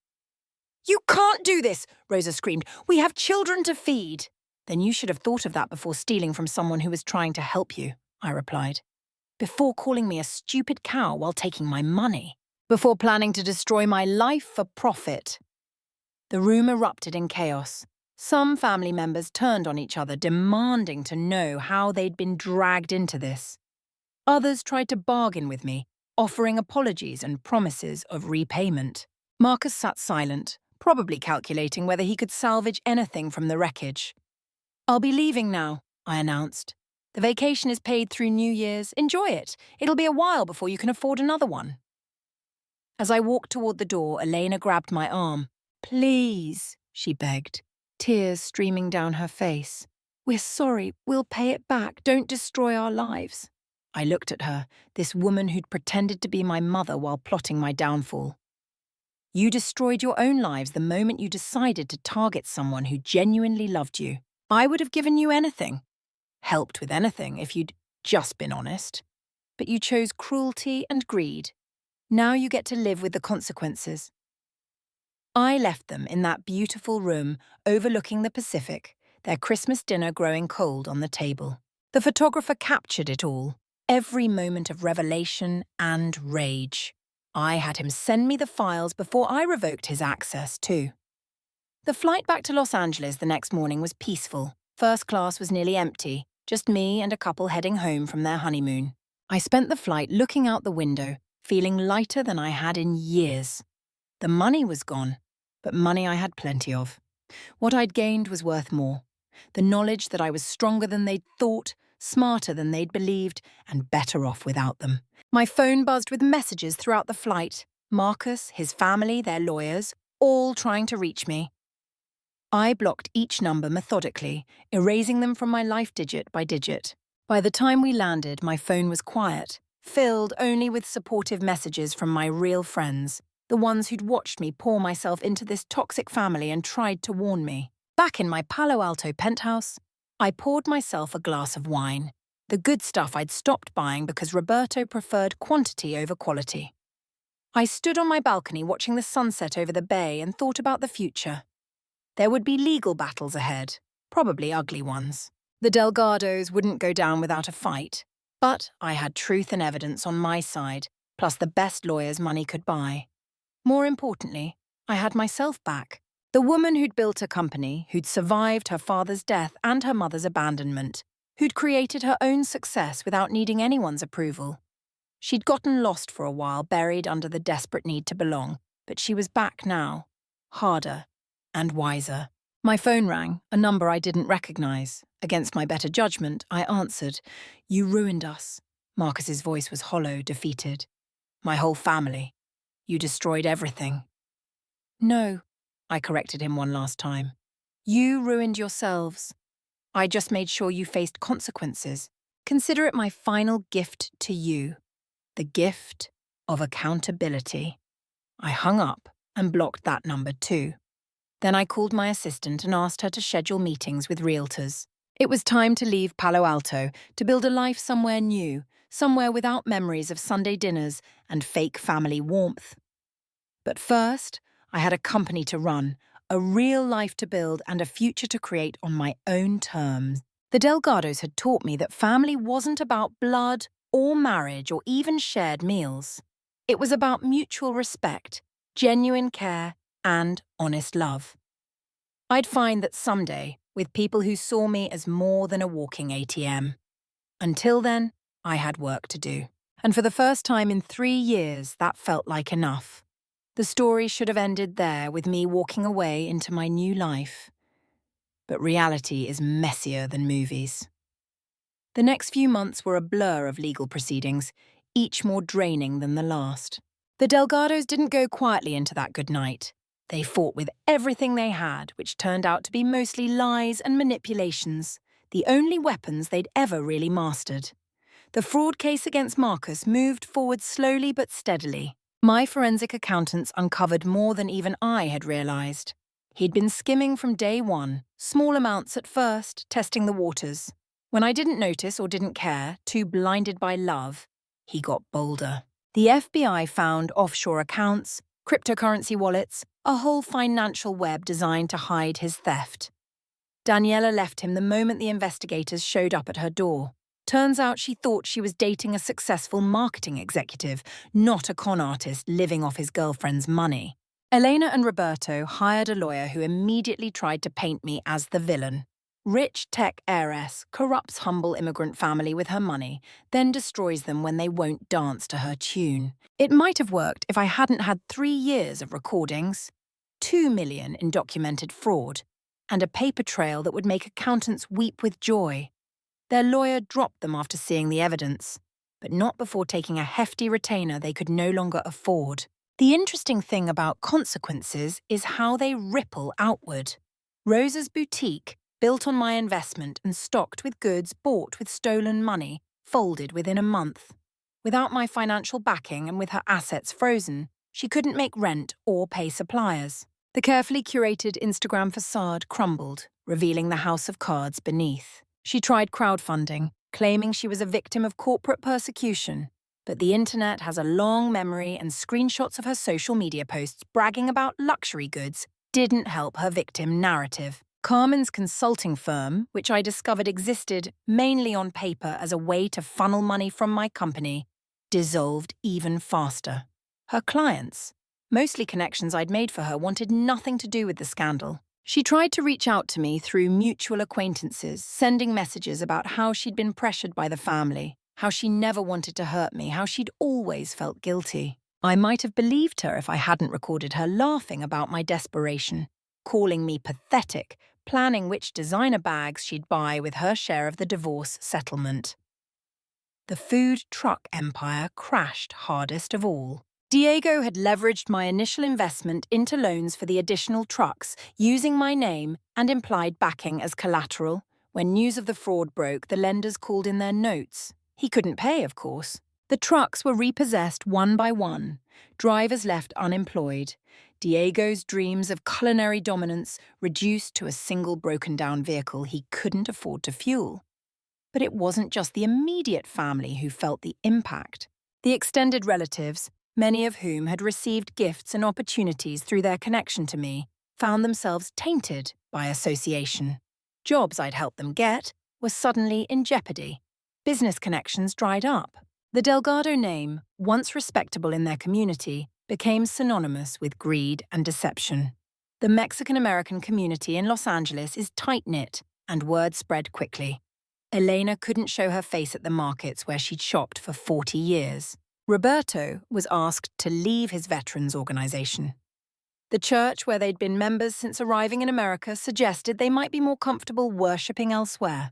You can't do this, Rosa screamed. We have children to feed. Then you should have thought of that before stealing from someone who was trying to help you, I replied. Before calling me a stupid cow while taking my money. Before planning to destroy my life for profit. The room erupted in chaos. Some family members turned on each other, demanding to know how they'd been dragged into this. Others tried to bargain with me, offering apologies and promises of repayment. Marcus sat silent, probably calculating whether he could salvage anything from the wreckage. I'll be leaving now, I announced. The vacation is paid through New Year's. Enjoy it. It'll be a while before you can afford another one. As I walked toward the door, Elena grabbed my arm. Please, she begged, tears streaming down her face. We're sorry. We'll pay it back. Don't destroy our lives. I looked at her, this woman who'd pretended to be my mother while plotting my downfall. You destroyed your own lives the moment you decided to target someone who genuinely loved you. I would have given you anything. Helped with anything if you'd just been honest. But you chose cruelty and greed. Now you get to live with the consequences. I left them in that beautiful room overlooking the Pacific, their Christmas dinner growing cold on the table. The photographer captured it all, every moment of revelation and rage. I had him send me the files before I revoked his access, too. The flight back to Los Angeles the next morning was peaceful. First class was nearly empty, just me and a couple heading home from their honeymoon. I spent the flight looking out the window, feeling lighter than I had in years. The money was gone, but money I had plenty of. What I'd gained was worth more. The knowledge that I was stronger than they'd thought, smarter than they'd believed, and better off without them. My phone buzzed with messages throughout the flight. Marcus, his family, their lawyers, all trying to reach me. I blocked each number methodically, erasing them from my life digit by digit. By the time we landed, my phone was quiet, filled only with supportive messages from my real friends, the ones who'd watched me pour myself into this toxic family and tried to warn me. Back in my Palo Alto penthouse, I poured myself a glass of wine, the good stuff I'd stopped buying because Roberto preferred quantity over quality. I stood on my balcony watching the sunset over the bay and thought about the future. There would be legal battles ahead, probably ugly ones. The Delgados wouldn't go down without a fight, but I had truth and evidence on my side, plus the best lawyers money could buy. More importantly, I had myself back. The woman who'd built a company, who'd survived her father's death and her mother's abandonment, who'd created her own success without needing anyone's approval. She'd gotten lost for a while, buried under the desperate need to belong, but she was back now, harder and wiser. My phone rang, a number I didn't recognize. Against my better judgment, I answered. You ruined us. Marcus's voice was hollow, defeated. My whole family. You destroyed everything. No, I corrected him one last time. You ruined yourselves. I just made sure you faced consequences. Consider it my final gift to you. The gift of accountability. I hung up and blocked that number too. Then I called my assistant and asked her to schedule meetings with realtors. It was time to leave Palo Alto to build a life somewhere new, somewhere without memories of Sunday dinners and fake family warmth. But first, I had a company to run, a real life to build, and a future to create on my own terms. The Delgados had taught me that family wasn't about blood or marriage or even shared meals. It was about mutual respect, genuine care, and honest love. I'd find that someday, with people who saw me as more than a walking ATM. Until then, I had work to do. And for the first time in 3 years, that felt like enough. The story should have ended there, with me walking away into my new life. But reality is messier than movies. The next few months were a blur of legal proceedings, each more draining than the last. The Delgados didn't go quietly into that good night. They fought with everything they had, which turned out to be mostly lies and manipulations, the only weapons they'd ever really mastered. The fraud case against Marcus moved forward slowly but steadily. My forensic accountants uncovered more than even I had realized. He'd been skimming from day one, small amounts at first, testing the waters. When I didn't notice or didn't care, too blinded by love, he got bolder. The FBI found offshore accounts, cryptocurrency wallets, a whole financial web designed to hide his theft. Daniela left him the moment the investigators showed up at her door. Turns out she thought she was dating a successful marketing executive, not a con artist living off his girlfriend's money. Elena and Roberto hired a lawyer who immediately tried to paint me as the villain. Rich tech heiress corrupts humble immigrant family with her money, then destroys them when they won't dance to her tune. It might have worked if I hadn't had 3 years of recordings, 2 million in documented fraud, and a paper trail that would make accountants weep with joy. Their lawyer dropped them after seeing the evidence, but not before taking a hefty retainer they could no longer afford. The interesting thing about consequences is how they ripple outward. Rosa's boutique, built on my investment and stocked with goods bought with stolen money, folded within a month. Without my financial backing and with her assets frozen, she couldn't make rent or pay suppliers. The carefully curated Instagram facade crumbled, revealing the house of cards beneath. She tried crowdfunding, claiming she was a victim of corporate persecution. But the internet has a long memory, and screenshots of her social media posts bragging about luxury goods didn't help her victim narrative. Carmen's consulting firm, which I discovered existed mainly on paper as a way to funnel money from my company, dissolved even faster. Her clients, mostly connections I'd made for her, wanted nothing to do with the scandal. She tried to reach out to me through mutual acquaintances, sending messages about how she'd been pressured by the family, how she never wanted to hurt me, how she'd always felt guilty. I might have believed her if I hadn't recorded her laughing about my desperation, calling me pathetic, planning which designer bags she'd buy with her share of the divorce settlement. The food truck empire crashed hardest of all. Diego had leveraged my initial investment into loans for the additional trucks, using my name and implied backing as collateral. When news of the fraud broke, the lenders called in their notes. He couldn't pay, of course. The trucks were repossessed one by one, drivers left unemployed. Diego's dreams of culinary dominance reduced to a single broken-down vehicle he couldn't afford to fuel. But it wasn't just the immediate family who felt the impact. The extended relatives, many of whom had received gifts and opportunities through their connection to me, found themselves tainted by association. Jobs I'd helped them get were suddenly in jeopardy. Business connections dried up. The Delgado name, once respectable in their community, became synonymous with greed and deception. The Mexican-American community in Los Angeles is tight-knit, and word spread quickly. Elena couldn't show her face at the markets where she'd shopped for 40 years. Roberto was asked to leave his veterans organization. The church where they'd been members since arriving in America suggested they might be more comfortable worshipping elsewhere.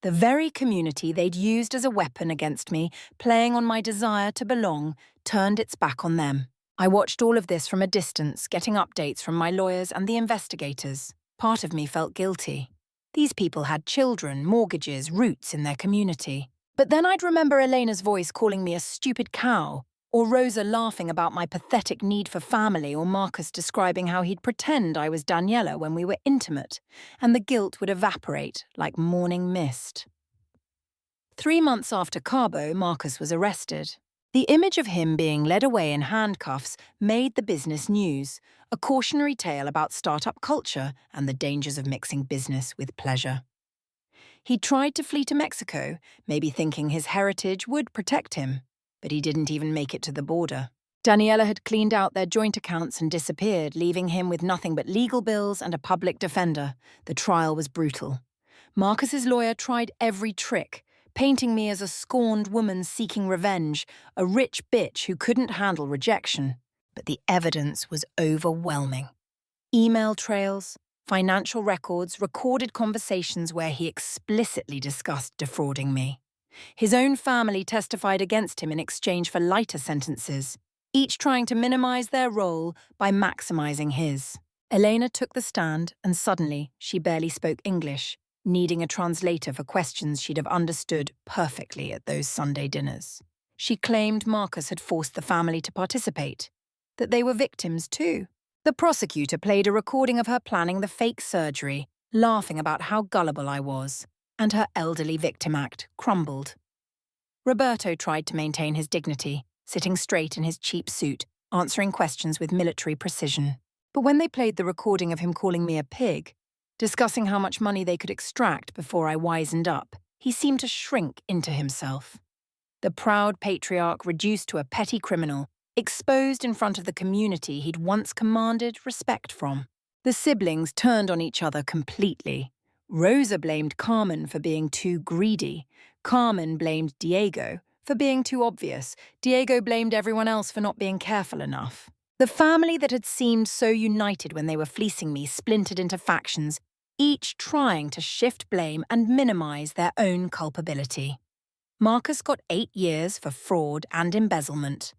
The very community they'd used as a weapon against me, playing on my desire to belong, turned its back on them. I watched all of this from a distance, getting updates from my lawyers and the investigators. Part of me felt guilty. These people had children, mortgages, roots in their community. But then I'd remember Elena's voice calling me a stupid cow, or Rosa laughing about my pathetic need for family, or Marcus describing how he'd pretend I was Daniela when we were intimate, and the guilt would evaporate like morning mist. 3 months after Cabo, Marcus was arrested. The image of him being led away in handcuffs made the business news, a cautionary tale about startup culture and the dangers of mixing business with pleasure. He tried to flee to Mexico, maybe thinking his heritage would protect him, but he didn't even make it to the border. Daniela had cleaned out their joint accounts and disappeared, leaving him with nothing but legal bills and a public defender. The trial was brutal. Marcus's lawyer tried every trick, painting me as a scorned woman seeking revenge, a rich bitch who couldn't handle rejection. But the evidence was overwhelming. Email trails, financial records, recorded conversations where he explicitly discussed defrauding me. His own family testified against him in exchange for lighter sentences, each trying to minimize their role by maximizing his. Elena took the stand, and suddenly she barely spoke English. needing a translator for questions she'd have understood perfectly at those Sunday dinners. She claimed Marcus had forced the family to participate, that they were victims too. The prosecutor played a recording of her planning the fake surgery, laughing about how gullible I was, and her elderly victim act crumbled. Roberto tried to maintain his dignity, sitting straight in his cheap suit, answering questions with military precision. But when they played the recording of him calling me a pig, discussing how much money they could extract before I wisened up, he seemed to shrink into himself. The proud patriarch reduced to a petty criminal, exposed in front of the community he'd once commanded respect from. The siblings turned on each other completely. Rosa blamed Carmen for being too greedy. Carmen blamed Diego for being too obvious. Diego blamed everyone else for not being careful enough. The family that had seemed so united when they were fleecing me splintered into factions, each trying to shift blame and minimize their own culpability. Marcus got 8 years for fraud and embezzlement.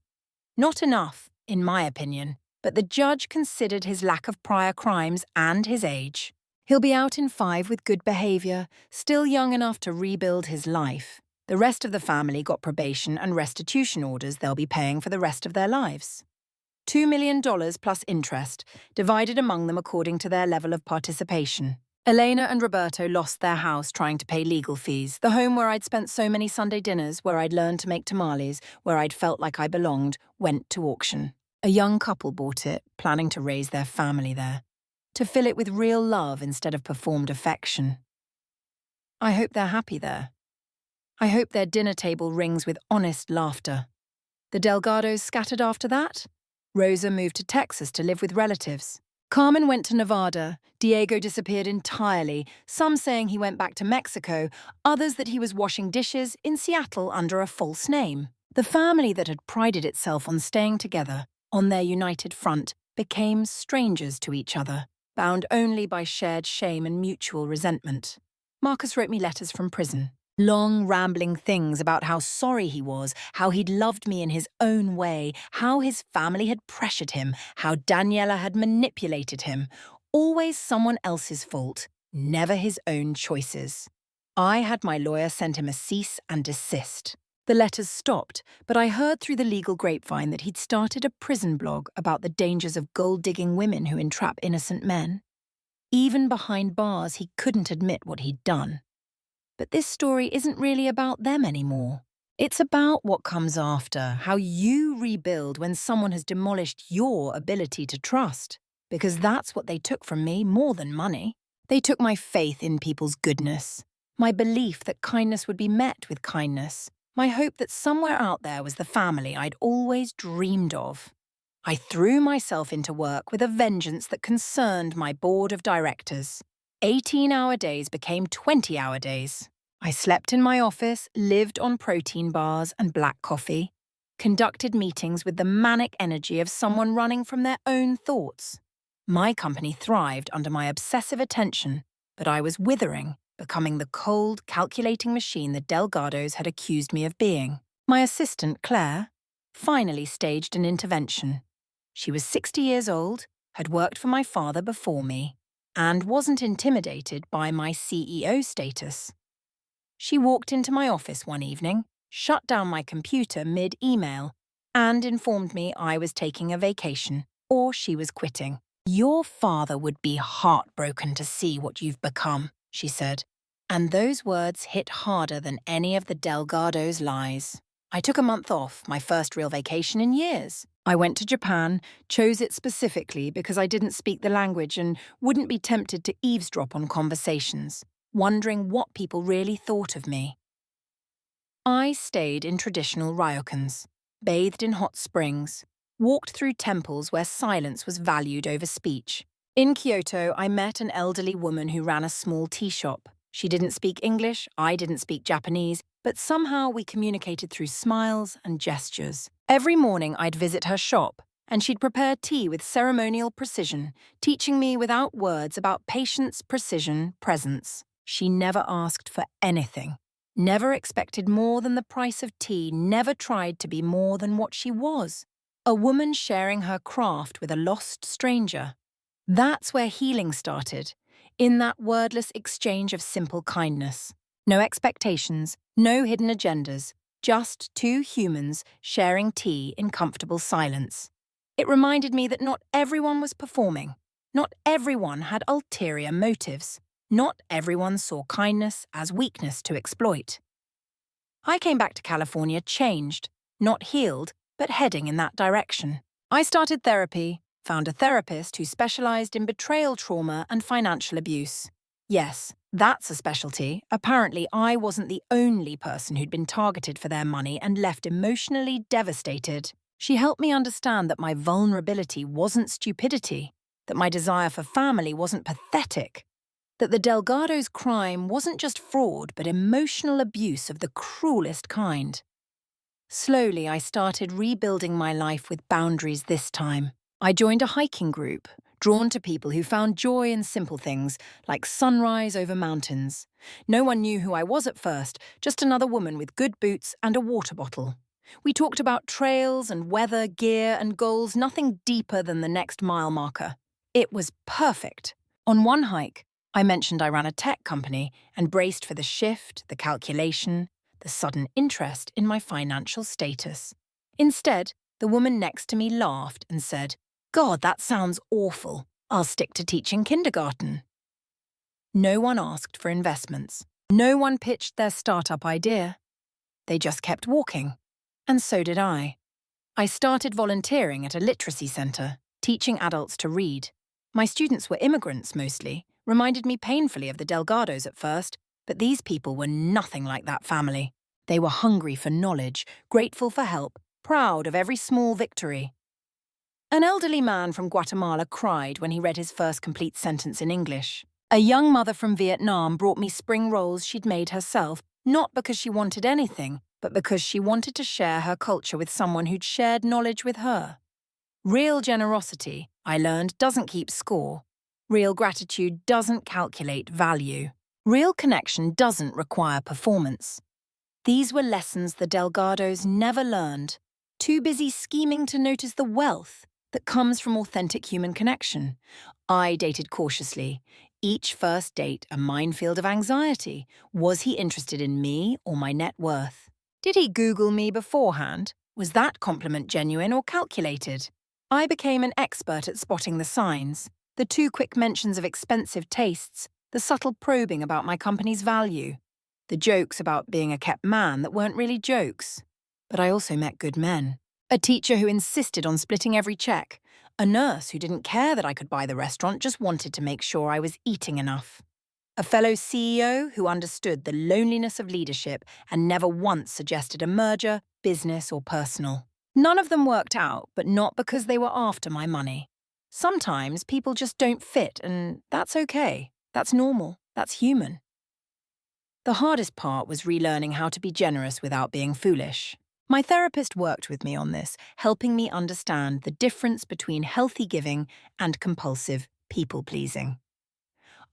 Not enough, in my opinion, but the judge considered his lack of prior crimes and his age. He'll be out in 5 with good behavior, still young enough to rebuild his life. The rest of the family got probation and restitution orders they'll be paying for the rest of their lives. $2 million plus interest, divided among them according to their level of participation. Elena and Roberto lost their house trying to pay legal fees, the home where I'd spent so many Sunday dinners, where I'd learned to make tamales, where I'd felt like I belonged, went to auction. A young couple bought it, planning to raise their family there, to fill it with real love instead of performed affection. I hope they're happy there. I hope their dinner table rings with honest laughter. The Delgados scattered after that. Rosa moved to Texas to live with relatives. Carmen went to Nevada. Diego disappeared entirely, some saying he went back to Mexico, others that he was washing dishes in Seattle under a false name. The family that had prided itself on staying together, on their united front, became strangers to each other, bound only by shared shame and mutual resentment. Marcus wrote me letters from prison. Long, rambling things about how sorry he was, how he'd loved me in his own way, how his family had pressured him, how Daniela had manipulated him. Always someone else's fault, never his own choices. I had my lawyer send him a cease and desist. The letters stopped, but I heard through the legal grapevine that he'd started a prison blog about the dangers of gold-digging women who entrap innocent men. Even behind bars, he couldn't admit what he'd done. But this story isn't really about them anymore. It's about what comes after, how you rebuild when someone has demolished your ability to trust. Because that's what they took from me more than money. They took my faith in people's goodness, my belief that kindness would be met with kindness, my hope that somewhere out there was the family I'd always dreamed of. I threw myself into work with a vengeance that concerned my board of directors. 18-hour days became 20-hour days. I slept in my office, lived on protein bars and black coffee, conducted meetings with the manic energy of someone running from their own thoughts. My company thrived under my obsessive attention, but I was withering, becoming the cold, calculating machine the Delgados had accused me of being. My assistant, Claire, finally staged an intervention. She was 60 years old, had worked for my father before me, and wasn't intimidated by my CEO status. She walked into my office one evening, shut down my computer mid-email, and informed me I was taking a vacation, or she was quitting. "Your father would be heartbroken to see what you've become," she said. And those words hit harder than any of the Delgados' lies. I took a month off, my first real vacation in years. I went to Japan, chose it specifically because I didn't speak the language and wouldn't be tempted to eavesdrop on conversations, wondering what people really thought of me. I stayed in traditional ryokans, bathed in hot springs, walked through temples where silence was valued over speech. In Kyoto, I met an elderly woman who ran a small tea shop. She didn't speak English, I didn't speak Japanese, but somehow we communicated through smiles and gestures. Every morning I'd visit her shop, and she'd prepare tea with ceremonial precision, teaching me without words about patience, precision, presence. She never asked for anything, never expected more than the price of tea, never tried to be more than what she was. A woman sharing her craft with a lost stranger. That's where healing started. in that wordless exchange of simple kindness. No expectations, no hidden agendas, just two humans sharing tea in comfortable silence. It reminded me that not everyone was performing. Not everyone had ulterior motives. Not everyone saw kindness as weakness to exploit. I came back to California changed, not healed, but heading in that direction. I started therapy, found a therapist who specialized in betrayal trauma and financial abuse. Yes, that's a specialty. Apparently, I wasn't the only person who'd been targeted for their money and left emotionally devastated. She helped me understand that my vulnerability wasn't stupidity, that my desire for family wasn't pathetic, that the Delgado's crime wasn't just fraud but emotional abuse of the cruelest kind. Slowly, I started rebuilding my life with boundaries this time. I joined a hiking group, drawn to people who found joy in simple things, like sunrise over mountains. No one knew who I was at first, just another woman with good boots and a water bottle. We talked about trails and weather, gear and goals, nothing deeper than the next mile marker. It was perfect. On one hike, I mentioned I ran a tech company and braced for the shift, the calculation, the sudden interest in my financial status. Instead, the woman next to me laughed and said, "God, that sounds awful. I'll stick to teaching kindergarten." No one asked for investments. No one pitched their startup idea. They just kept walking. And so did I. I started volunteering at a literacy center, teaching adults to read. My students were immigrants mostly, reminded me painfully of the Delgados at first, but these people were nothing like that family. They were hungry for knowledge, grateful for help, proud of every small victory. An elderly man from Guatemala cried when he read his first complete sentence in English. A young mother from Vietnam brought me spring rolls she'd made herself, not because she wanted anything, but because she wanted to share her culture with someone who'd shared knowledge with her. Real generosity, I learned, doesn't keep score. Real gratitude doesn't calculate value. Real connection doesn't require performance. These were lessons the Delgados never learned, too busy scheming to notice the wealth that comes from authentic human connection. I dated cautiously. Each first date a minefield of anxiety. Was he interested in me or my net worth? Did he Google me beforehand? Was that compliment genuine or calculated? I became an expert at spotting the signs, the too quick mentions of expensive tastes, the subtle probing about my company's value, the jokes about being a kept man that weren't really jokes. But I also met good men. A teacher who insisted on splitting every check. A nurse who didn't care that I could buy the restaurant, just wanted to make sure I was eating enough. A fellow CEO who understood the loneliness of leadership and never once suggested a merger, business or personal. None of them worked out, but not because they were after my money. Sometimes people just don't fit, and that's okay. That's normal. That's human. The hardest part was relearning how to be generous without being foolish. My therapist worked with me on this, helping me understand the difference between healthy giving and compulsive people-pleasing.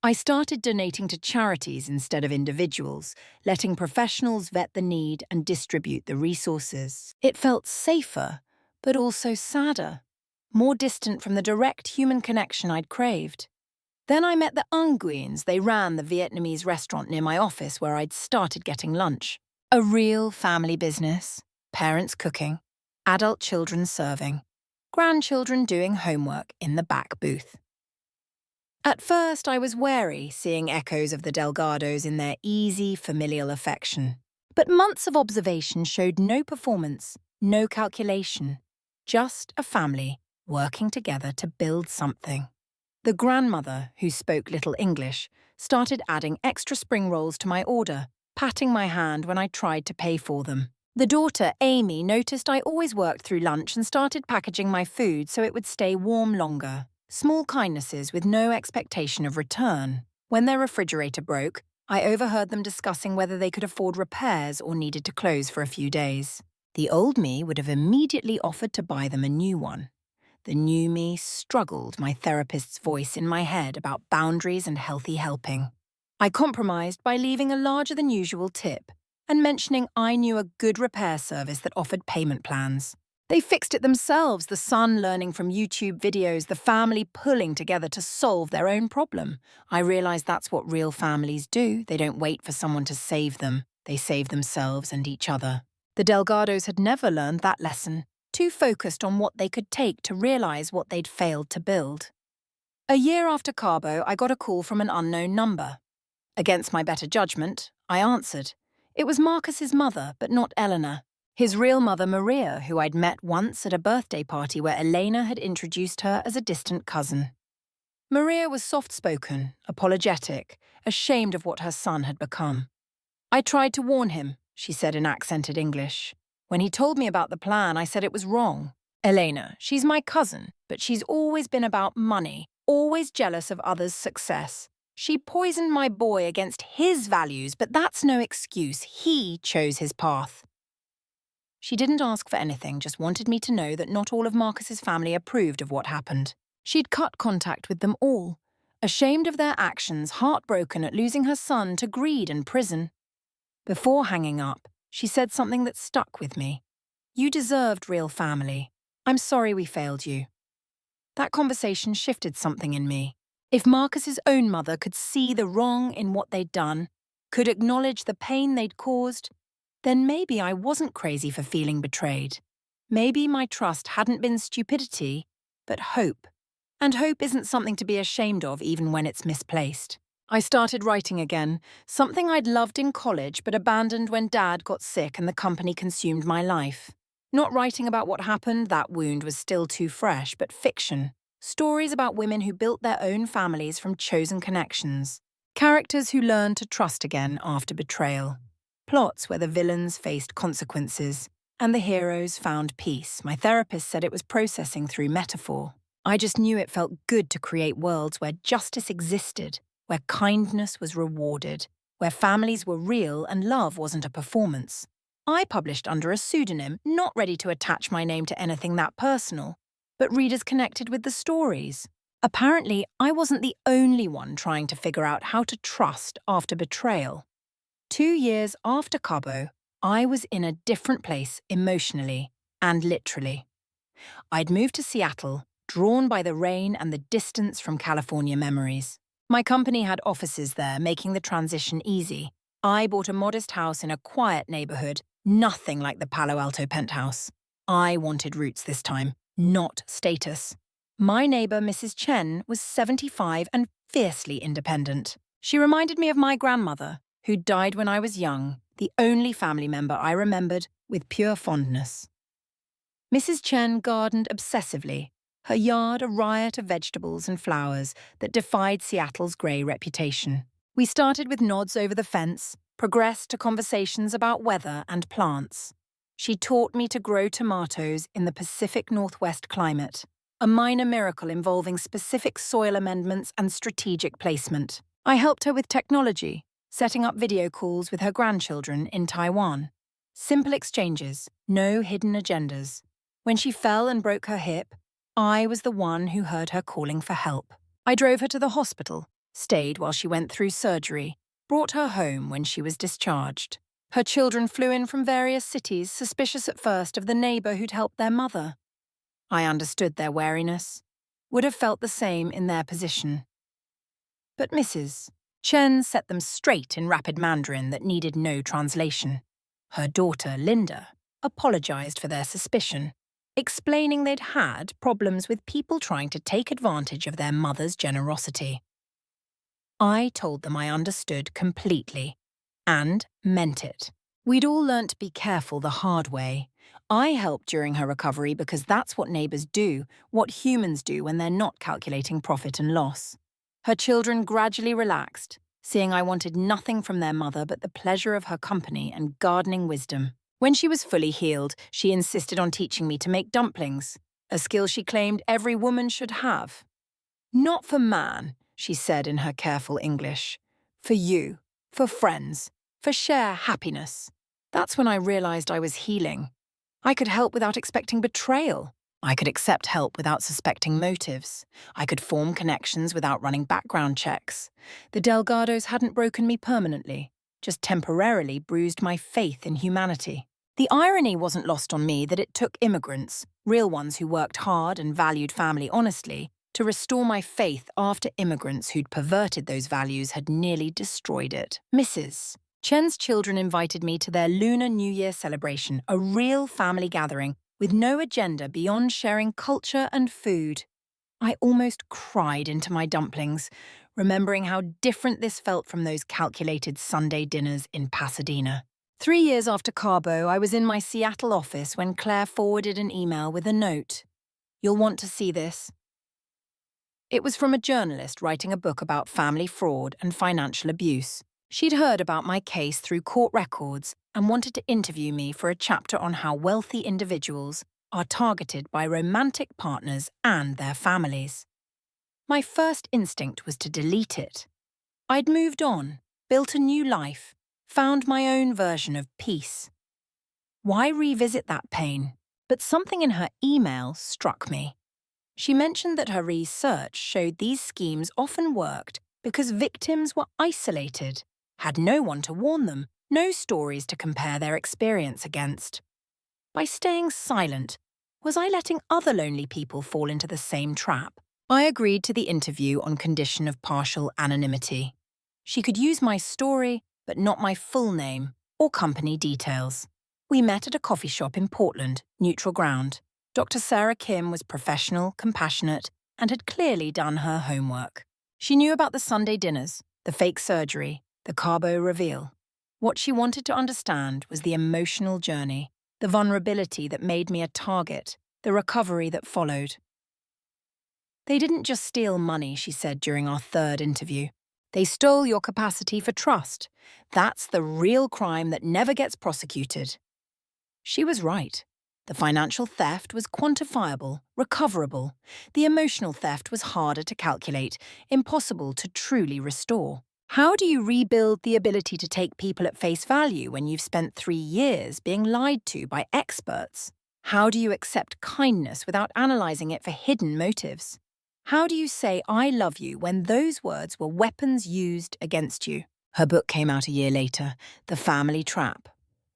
I started donating to charities instead of individuals, letting professionals vet the need and distribute the resources. It felt safer, but also sadder, more distant from the direct human connection I'd craved. Then I met the Nguyen's. They ran the Vietnamese restaurant near my office where I'd started getting lunch. A real family business. Parents cooking, adult children serving, grandchildren doing homework in the back booth. At first, I was wary, seeing echoes of the Delgados in their easy, familial affection. But months of observation showed no performance, no calculation, just a family working together to build something. The grandmother, who spoke little English, started adding extra spring rolls to my order, patting my hand when I tried to pay for them. The daughter, Amy, noticed I always worked through lunch and started packaging my food so it would stay warm longer. Small kindnesses with no expectation of return. When their refrigerator broke, I overheard them discussing whether they could afford repairs or needed to close for a few days. The old me would have immediately offered to buy them a new one. The new me struggled, my therapist's voice in my head about boundaries and healthy helping. I compromised by leaving a larger-than-usual tip and mentioning I knew a good repair service that offered payment plans. They fixed it themselves, the son learning from YouTube videos, the family pulling together to solve their own problem. I realized that's what real families do. They don't wait for someone to save them. They save themselves and each other. The Delgados had never learned that lesson, too focused on what they could take to realize what they'd failed to build. A year after Cabo, I got a call from an unknown number. Against my better judgment, I answered. It was Marcus's mother, but not Eleanor. His real mother, Maria, who I'd met once at a birthday party where Elena had introduced her as a distant cousin. Maria was soft-spoken, apologetic, ashamed of what her son had become. I tried to warn him, she said in accented English. When he told me about the plan, I said it was wrong. Elena, she's my cousin, but she's always been about money, always jealous of others' success. She poisoned my boy against his values, but that's no excuse. He chose his path. She didn't ask for anything, just wanted me to know that not all of Marcus's family approved of what happened. She'd cut contact with them all, ashamed of their actions, heartbroken at losing her son to greed and prison. Before hanging up, she said something that stuck with me. You deserved real family. I'm sorry we failed you. That conversation shifted something in me. If Marcus's own mother could see the wrong in what they'd done, could acknowledge the pain they'd caused, then maybe I wasn't crazy for feeling betrayed. Maybe my trust hadn't been stupidity, but hope. And hope isn't something to be ashamed of even when it's misplaced. I started writing again, something I'd loved in college but abandoned when Dad got sick and the company consumed my life. Not writing about what happened, that wound was still too fresh, but fiction. Stories about women who built their own families from chosen connections. Characters who learned to trust again after betrayal. Plots where the villains faced consequences and the heroes found peace. My therapist said it was processing through metaphor. I just knew it felt good to create worlds where justice existed, where kindness was rewarded, where families were real and love wasn't a performance. I published under a pseudonym, not ready to attach my name to anything that personal, but readers connected with the stories. Apparently, I wasn't the only one trying to figure out how to trust after betrayal. 2 years after Cabo, I was in a different place emotionally and literally. I'd moved to Seattle, drawn by the rain and the distance from California memories. My company had offices there, making the transition easy. I bought a modest house in a quiet neighborhood, nothing like the Palo Alto penthouse. I wanted roots this time, not status. My neighbor, Mrs. Chen, was 75 and fiercely independent. She reminded me of my grandmother, who died when I was young, the only family member I remembered with pure fondness. Mrs. Chen gardened obsessively, her yard a riot of vegetables and flowers that defied Seattle's grey reputation. We started with nods over the fence, progressed to conversations about weather and plants. She taught me to grow tomatoes in the Pacific Northwest climate, a minor miracle involving specific soil amendments and strategic placement. I helped her with technology, setting up video calls with her grandchildren in Taiwan. Simple exchanges, no hidden agendas. When she fell and broke her hip, I was the one who heard her calling for help. I drove her to the hospital, stayed while she went through surgery, brought her home when she was discharged. Her children flew in from various cities, suspicious at first of the neighbor who'd helped their mother. I understood their wariness, would have felt the same in their position. But Mrs. Chen set them straight in rapid Mandarin that needed no translation. Her daughter, Linda, apologized for their suspicion, explaining they'd had problems with people trying to take advantage of their mother's generosity. I told them I understood completely, and meant it. We'd all learnt to be careful the hard way. I helped during her recovery because that's what neighbours do, what humans do when they're not calculating profit and loss. Her children gradually relaxed, seeing I wanted nothing from their mother but the pleasure of her company and gardening wisdom. When she was fully healed, she insisted on teaching me to make dumplings, a skill she claimed every woman should have. Not for man, she said in her careful English. For you, for friends, for share happiness. That's when I realized I was healing. I could help without expecting betrayal. I could accept help without suspecting motives. I could form connections without running background checks. The Delgados hadn't broken me permanently, just temporarily bruised my faith in humanity. The irony wasn't lost on me that it took immigrants, real ones who worked hard and valued family honestly, to restore my faith after immigrants who'd perverted those values had nearly destroyed it. Mrs. Chen's children invited me to their Lunar New Year celebration, a real family gathering with no agenda beyond sharing culture and food. I almost cried into my dumplings, remembering how different this felt from those calculated Sunday dinners in Pasadena. 3 years after Cabo, I was in my Seattle office when Claire forwarded an email with a note. "You'll want to see this." It was from a journalist writing a book about family fraud and financial abuse. She'd heard about my case through court records and wanted to interview me for a chapter on how wealthy individuals are targeted by romantic partners and their families. My first instinct was to delete it. I'd moved on, built a new life, found my own version of peace. Why revisit that pain? But something in her email struck me. She mentioned that her research showed these schemes often worked because victims were isolated, had no one to warn them, no stories to compare their experience against. By staying silent, was I letting other lonely people fall into the same trap? I agreed to the interview on condition of partial anonymity. She could use my story, but not my full name or company details. We met at a coffee shop in Portland, neutral ground. Dr. Sarah Kim was professional, compassionate, and had clearly done her homework. She knew about the Sunday dinners, the fake surgery, the Cabo reveal. What she wanted to understand was the emotional journey, the vulnerability that made me a target, the recovery that followed. "They didn't just steal money," she said during our third interview. "They stole your capacity for trust. That's the real crime that never gets prosecuted." She was right. The financial theft was quantifiable, recoverable. The emotional theft was harder to calculate, impossible to truly restore. How do you rebuild the ability to take people at face value when you've spent 3 years being lied to by experts? How do you accept kindness without analyzing it for hidden motives? How do you say "I love you" when those words were weapons used against you? Her book came out a year later, The Family Trap: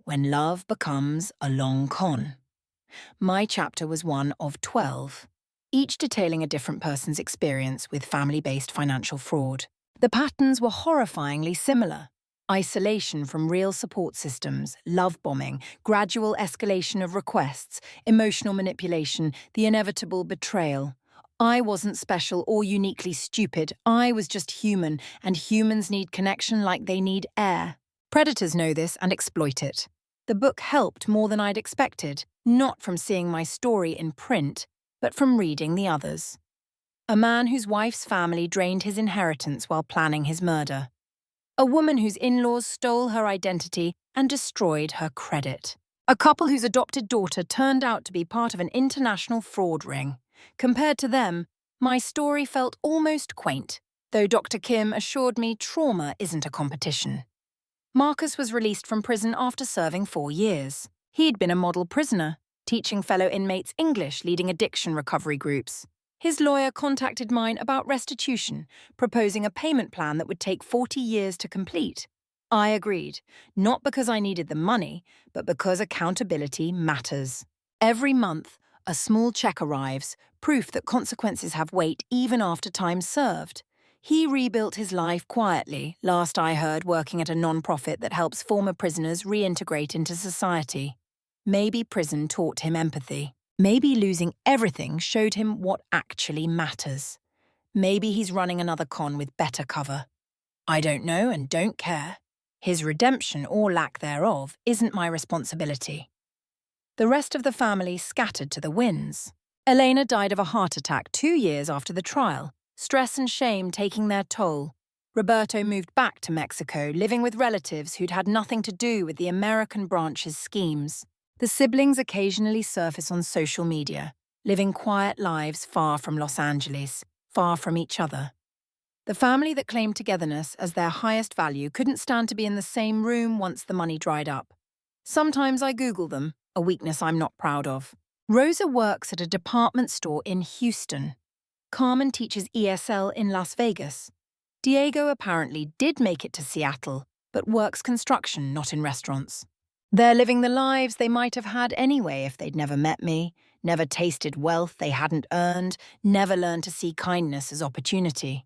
When Love Becomes a Long Con. My chapter was one of 12, each detailing a different person's experience with family-based financial fraud. The patterns were horrifyingly similar. Isolation from real support systems, love bombing, gradual escalation of requests, emotional manipulation, the inevitable betrayal. I wasn't special or uniquely stupid. I was just human, and humans need connection like they need air. Predators know this and exploit it. The book helped more than I'd expected, not from seeing my story in print, but from reading the others. A man whose wife's family drained his inheritance while planning his murder. A woman whose in-laws stole her identity and destroyed her credit. A couple whose adopted daughter turned out to be part of an international fraud ring. Compared to them, my story felt almost quaint, though Dr. Kim assured me trauma isn't a competition. Marcus was released from prison after serving 4 years. He'd been a model prisoner, teaching fellow inmates English, leading addiction recovery groups. His lawyer contacted mine about restitution, proposing a payment plan that would take 40 years to complete. I agreed, not because I needed the money, but because accountability matters. Every month, a small check arrives, proof that consequences have weight even after time served. He rebuilt his life quietly, last I heard working at a non-profit that helps former prisoners reintegrate into society. Maybe prison taught him empathy. Maybe losing everything showed him what actually matters. Maybe he's running another con with better cover. I don't know and don't care. His redemption or lack thereof isn't my responsibility. The rest of the family scattered to the winds. Elena died of a heart attack 2 years after the trial, stress and shame taking their toll. Roberto moved back to Mexico, living with relatives who'd had nothing to do with the American branch's schemes. The siblings occasionally surface on social media, living quiet lives far from Los Angeles, far from each other. The family that claimed togetherness as their highest value couldn't stand to be in the same room once the money dried up. Sometimes I Google them, a weakness I'm not proud of. Rosa works at a department store in Houston. Carmen teaches ESL in Las Vegas. Diego apparently did make it to Seattle, but works construction, not in restaurants. They're living the lives they might have had anyway if they'd never met me, never tasted wealth they hadn't earned, never learned to see kindness as opportunity.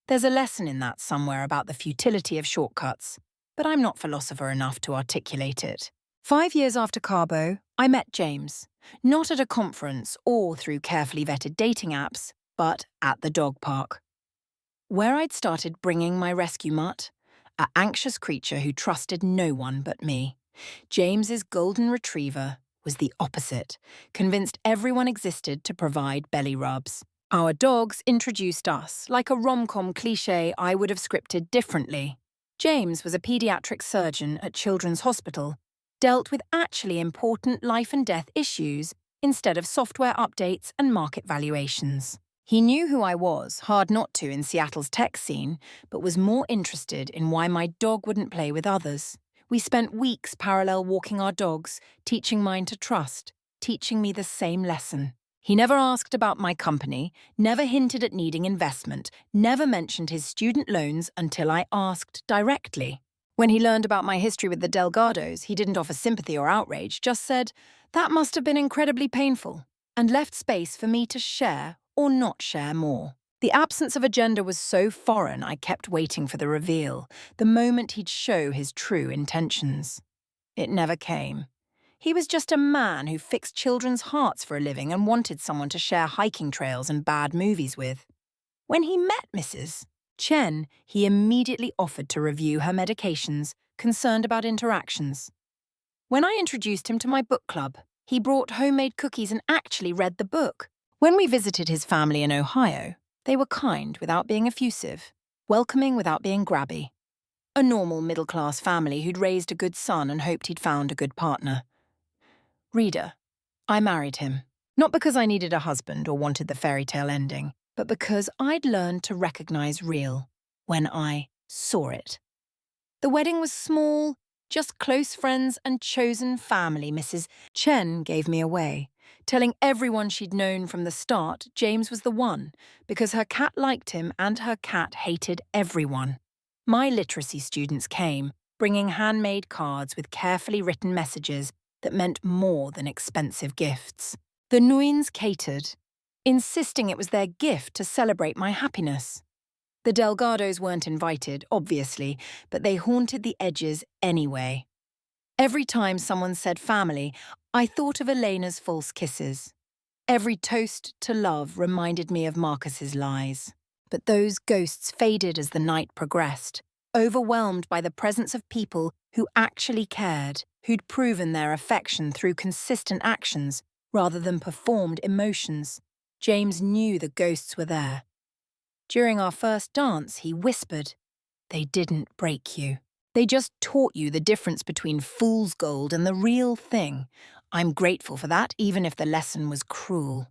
There's a lesson in that somewhere about the futility of shortcuts, but I'm not philosopher enough to articulate it. 5 years after Cabo, I met James, not at a conference or through carefully vetted dating apps, but at the dog park, where I'd started bringing my rescue mutt, an anxious creature who trusted no one but me. James's golden retriever was the opposite, convinced everyone existed to provide belly rubs. Our dogs introduced us, like a rom-com cliché I would have scripted differently. James was a pediatric surgeon at Children's Hospital, dealt with actually important life and death issues instead of software updates and market valuations. He knew who I was, hard not to in Seattle's tech scene, but was more interested in why my dog wouldn't play with others. We spent weeks parallel walking our dogs, teaching mine to trust, teaching me the same lesson. He never asked about my company, never hinted at needing investment, never mentioned his student loans until I asked directly. When he learned about my history with the Delgados, he didn't offer sympathy or outrage, just said, "That must have been incredibly painful," and left space for me to share or not share more. The absence of agenda was so foreign I kept waiting for the reveal, the moment he'd show his true intentions. It never came. He was just a man who fixed children's hearts for a living and wanted someone to share hiking trails and bad movies with. When he met Mrs. Chen, he immediately offered to review her medications, concerned about interactions. When I introduced him to my book club, he brought homemade cookies and actually read the book. When we visited his family in Ohio, they were kind without being effusive, welcoming without being grabby. A normal middle-class family who'd raised a good son and hoped he'd found a good partner. Reader, I married him, not because I needed a husband or wanted the fairy tale ending, but because I'd learned to recognize real when I saw it. The wedding was small, just close friends and chosen family. Mrs. Chen gave me away, telling everyone she'd known from the start James was the one, because her cat liked him and her cat hated everyone. My literacy students came, bringing handmade cards with carefully written messages that meant more than expensive gifts. The Nguyen's catered, insisting it was their gift to celebrate my happiness. The Delgados weren't invited, obviously, but they haunted the edges anyway. Every time someone said family, I thought of Elena's false kisses. Every toast to love reminded me of Marcus's lies. But those ghosts faded as the night progressed, overwhelmed by the presence of people who actually cared, who'd proven their affection through consistent actions rather than performed emotions. James knew the ghosts were there. During our first dance, he whispered, "They didn't break you. They just taught you the difference between fool's gold and the real thing. I'm grateful for that, even if the lesson was cruel."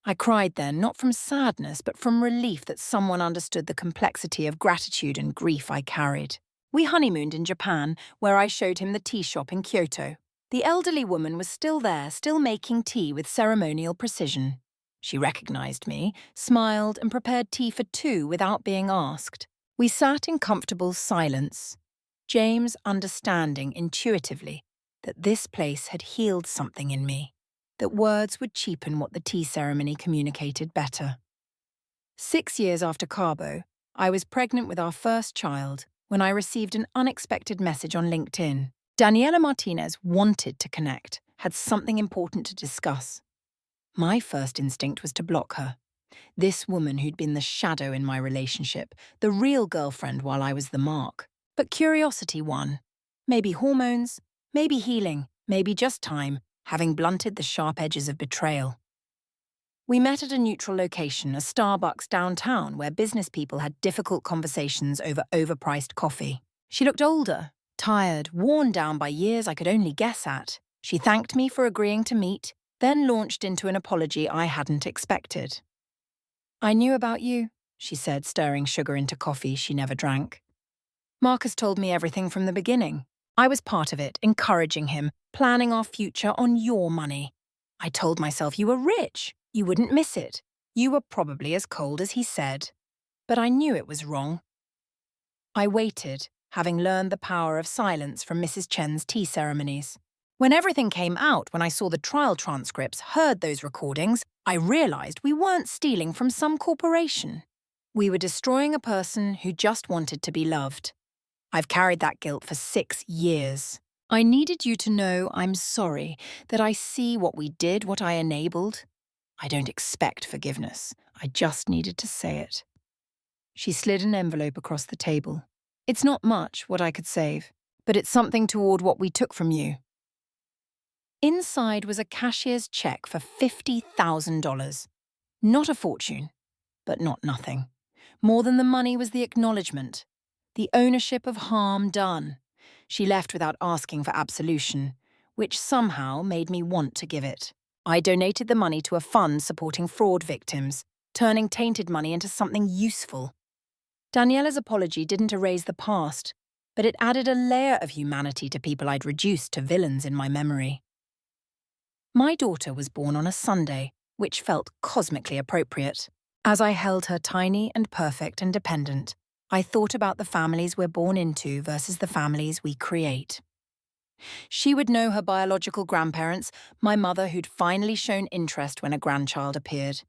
I cried then, not from sadness, but from relief that someone understood the complexity of gratitude and grief I carried. We honeymooned in Japan, where I showed him the tea shop in Kyoto. The elderly woman was still there, still making tea with ceremonial precision. She recognized me, smiled, and prepared tea for two without being asked. We sat in comfortable silence, James understanding intuitively that this place had healed something in me, that words would cheapen what the tea ceremony communicated better. 6 years after Cabo, I was pregnant with our first child when I received an unexpected message on LinkedIn. Daniela Martinez wanted to connect, had something important to discuss. My first instinct was to block her. This woman who'd been the shadow in my relationship, the real girlfriend while I was the mark. But curiosity won. Maybe hormones, maybe healing, maybe just time, having blunted the sharp edges of betrayal. We met at a neutral location, a Starbucks downtown, where business people had difficult conversations over overpriced coffee. She looked older, tired, worn down by years I could only guess at. She thanked me for agreeing to meet, then launched into an apology I hadn't expected. "I knew about you," she said, stirring sugar into coffee she never drank. "Marcus told me everything from the beginning. I was part of it, encouraging him, planning our future on your money. I told myself you were rich, you wouldn't miss it. You were probably as cold as he said. But I knew it was wrong." I waited, having learned the power of silence from Mrs. Chen's tea ceremonies. When everything came out, when I saw the trial transcripts, heard those recordings, I realized we weren't stealing from some corporation. We were destroying a person who just wanted to be loved. I've carried that guilt for 6 years. I needed you to know I'm sorry, that I see what we did, what I enabled. I don't expect forgiveness. I just needed to say it. She slid an envelope across the table. It's not much, what I could save, but it's something toward what we took from you. Inside was a cashier's check for $50,000. Not a fortune, but not nothing. More than the money was the acknowledgement, the ownership of harm done. She left without asking for absolution, which somehow made me want to give it. I donated the money to a fund supporting fraud victims, turning tainted money into something useful. Daniela's apology didn't erase the past, but it added a layer of humanity to people I'd reduced to villains in my memory. My daughter was born on a Sunday, which felt cosmically appropriate. As I held her tiny and perfect and dependent, I thought about the families we're born into versus the families we create. She would know her biological grandparents, my mother who'd finally shown interest when a grandchild appeared,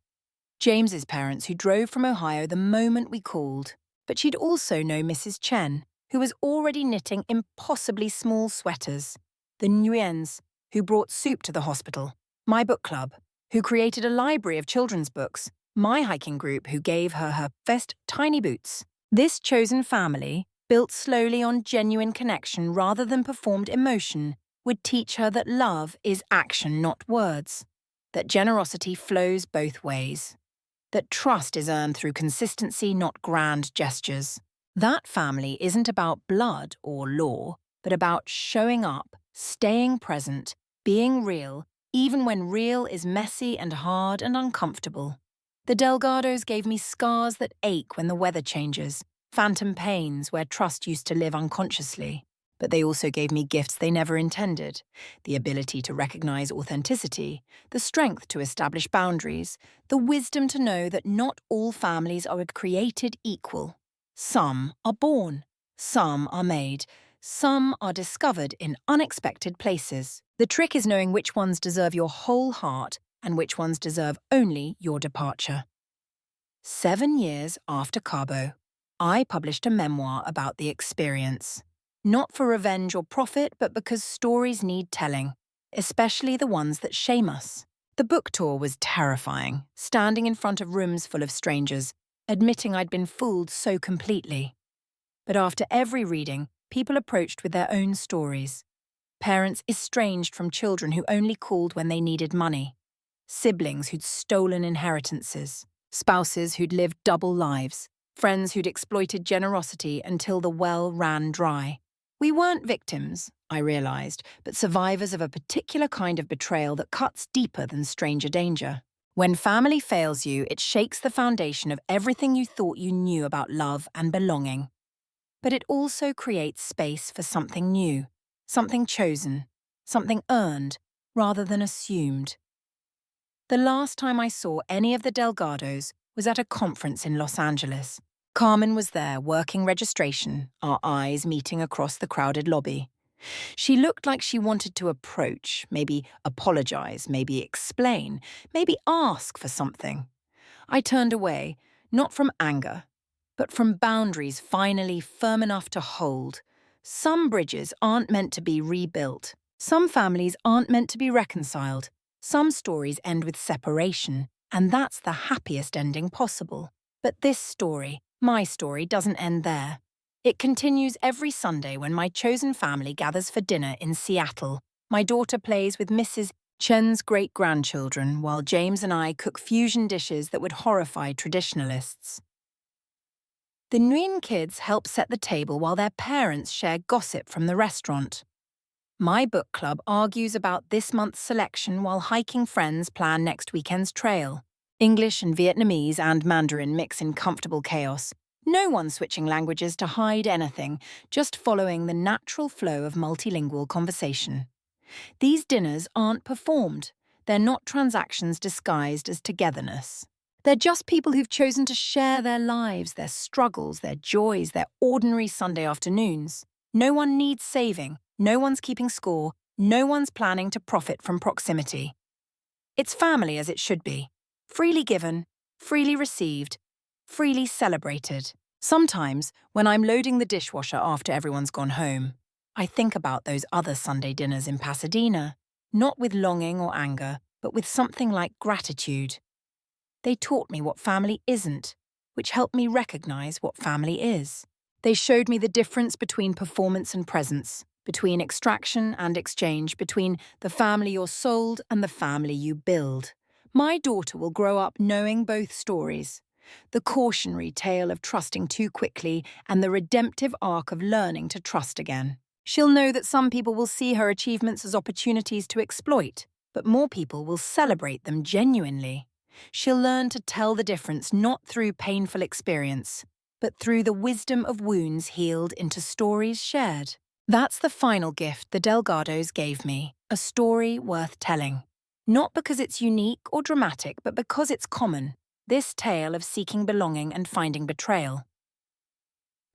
James's parents who drove from Ohio the moment we called, but she'd also know Mrs. Chen, who was already knitting impossibly small sweaters, the Nguyen's, who brought soup to the hospital, my book club, who created a library of children's books, my hiking group who gave her her first tiny boots. This chosen family, built slowly on genuine connection rather than performed emotion, would teach her that love is action, not words, that generosity flows both ways, that trust is earned through consistency, not grand gestures. That family isn't about blood or law, but about showing up, staying present, being real, even when real is messy and hard and uncomfortable. The Delgados gave me scars that ache when the weather changes, phantom pains where trust used to live unconsciously. But they also gave me gifts they never intended, the ability to recognize authenticity, the strength to establish boundaries, the wisdom to know that not all families are created equal. Some are born, some are made, some are discovered in unexpected places. The trick is knowing which ones deserve your whole heart and which ones deserve only your departure. 7 years after Cabo, I published a memoir about the experience. Not for revenge or profit, but because stories need telling, especially the ones that shame us. The book tour was terrifying, standing in front of rooms full of strangers, admitting I'd been fooled so completely. But after every reading, people approached with their own stories. Parents estranged from children who only called when they needed money. Siblings who'd stolen inheritances. Spouses who'd lived double lives. Friends who'd exploited generosity until the well ran dry. We weren't victims, I realized, but survivors of a particular kind of betrayal that cuts deeper than stranger danger. When family fails you, it shakes the foundation of everything you thought you knew about love and belonging. But it also creates space for something new, something chosen, something earned, rather than assumed. The last time I saw any of the Delgados was at a conference in Los Angeles. Carmen was there, working registration, our eyes meeting across the crowded lobby. She looked like she wanted to approach, maybe apologize, maybe explain, maybe ask for something. I turned away, not from anger, but from boundaries finally firm enough to hold. Some bridges aren't meant to be rebuilt. Some families aren't meant to be reconciled. Some stories end with separation, and that's the happiest ending possible. But this story, my story, doesn't end there. It continues every Sunday when my chosen family gathers for dinner in Seattle. My daughter plays with Mrs. Chen's great-grandchildren while James and I cook fusion dishes that would horrify traditionalists. The Nguyen kids help set the table while their parents share gossip from the restaurant. My book club argues about this month's selection while hiking friends plan next weekend's trail. English and Vietnamese and Mandarin mix in comfortable chaos. No one switching languages to hide anything, just following the natural flow of multilingual conversation. These dinners aren't performed. They're not transactions disguised as togetherness. They're just people who've chosen to share their lives, their struggles, their joys, their ordinary Sunday afternoons. No one needs saving, no one's keeping score, no one's planning to profit from proximity. It's family as it should be. Freely given, freely received, freely celebrated. Sometimes, when I'm loading the dishwasher after everyone's gone home, I think about those other Sunday dinners in Pasadena, not with longing or anger, but with something like gratitude. They taught me what family isn't, which helped me recognize what family is. They showed me the difference between performance and presence, between extraction and exchange, between the family you're sold and the family you build. My daughter will grow up knowing both stories. The cautionary tale of trusting too quickly and the redemptive arc of learning to trust again. She'll know that some people will see her achievements as opportunities to exploit, but more people will celebrate them genuinely. She'll learn to tell the difference not through painful experience, but through the wisdom of wounds healed into stories shared. That's the final gift the Delgados gave me, a story worth telling. Not because it's unique or dramatic, but because it's common. This tale of seeking belonging and finding betrayal.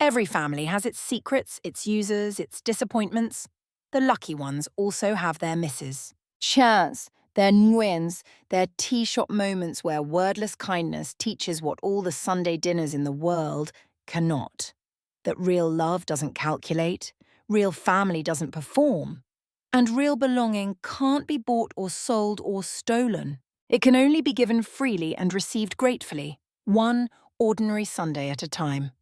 Every family has its secrets, its users, its disappointments. The lucky ones also have their misses. Chance, their nguyen's, their tea shop moments where wordless kindness teaches what all the Sunday dinners in the world cannot. That real love doesn't calculate, real family doesn't perform, and real belonging can't be bought or sold or stolen. It can only be given freely and received gratefully, one ordinary Sunday at a time.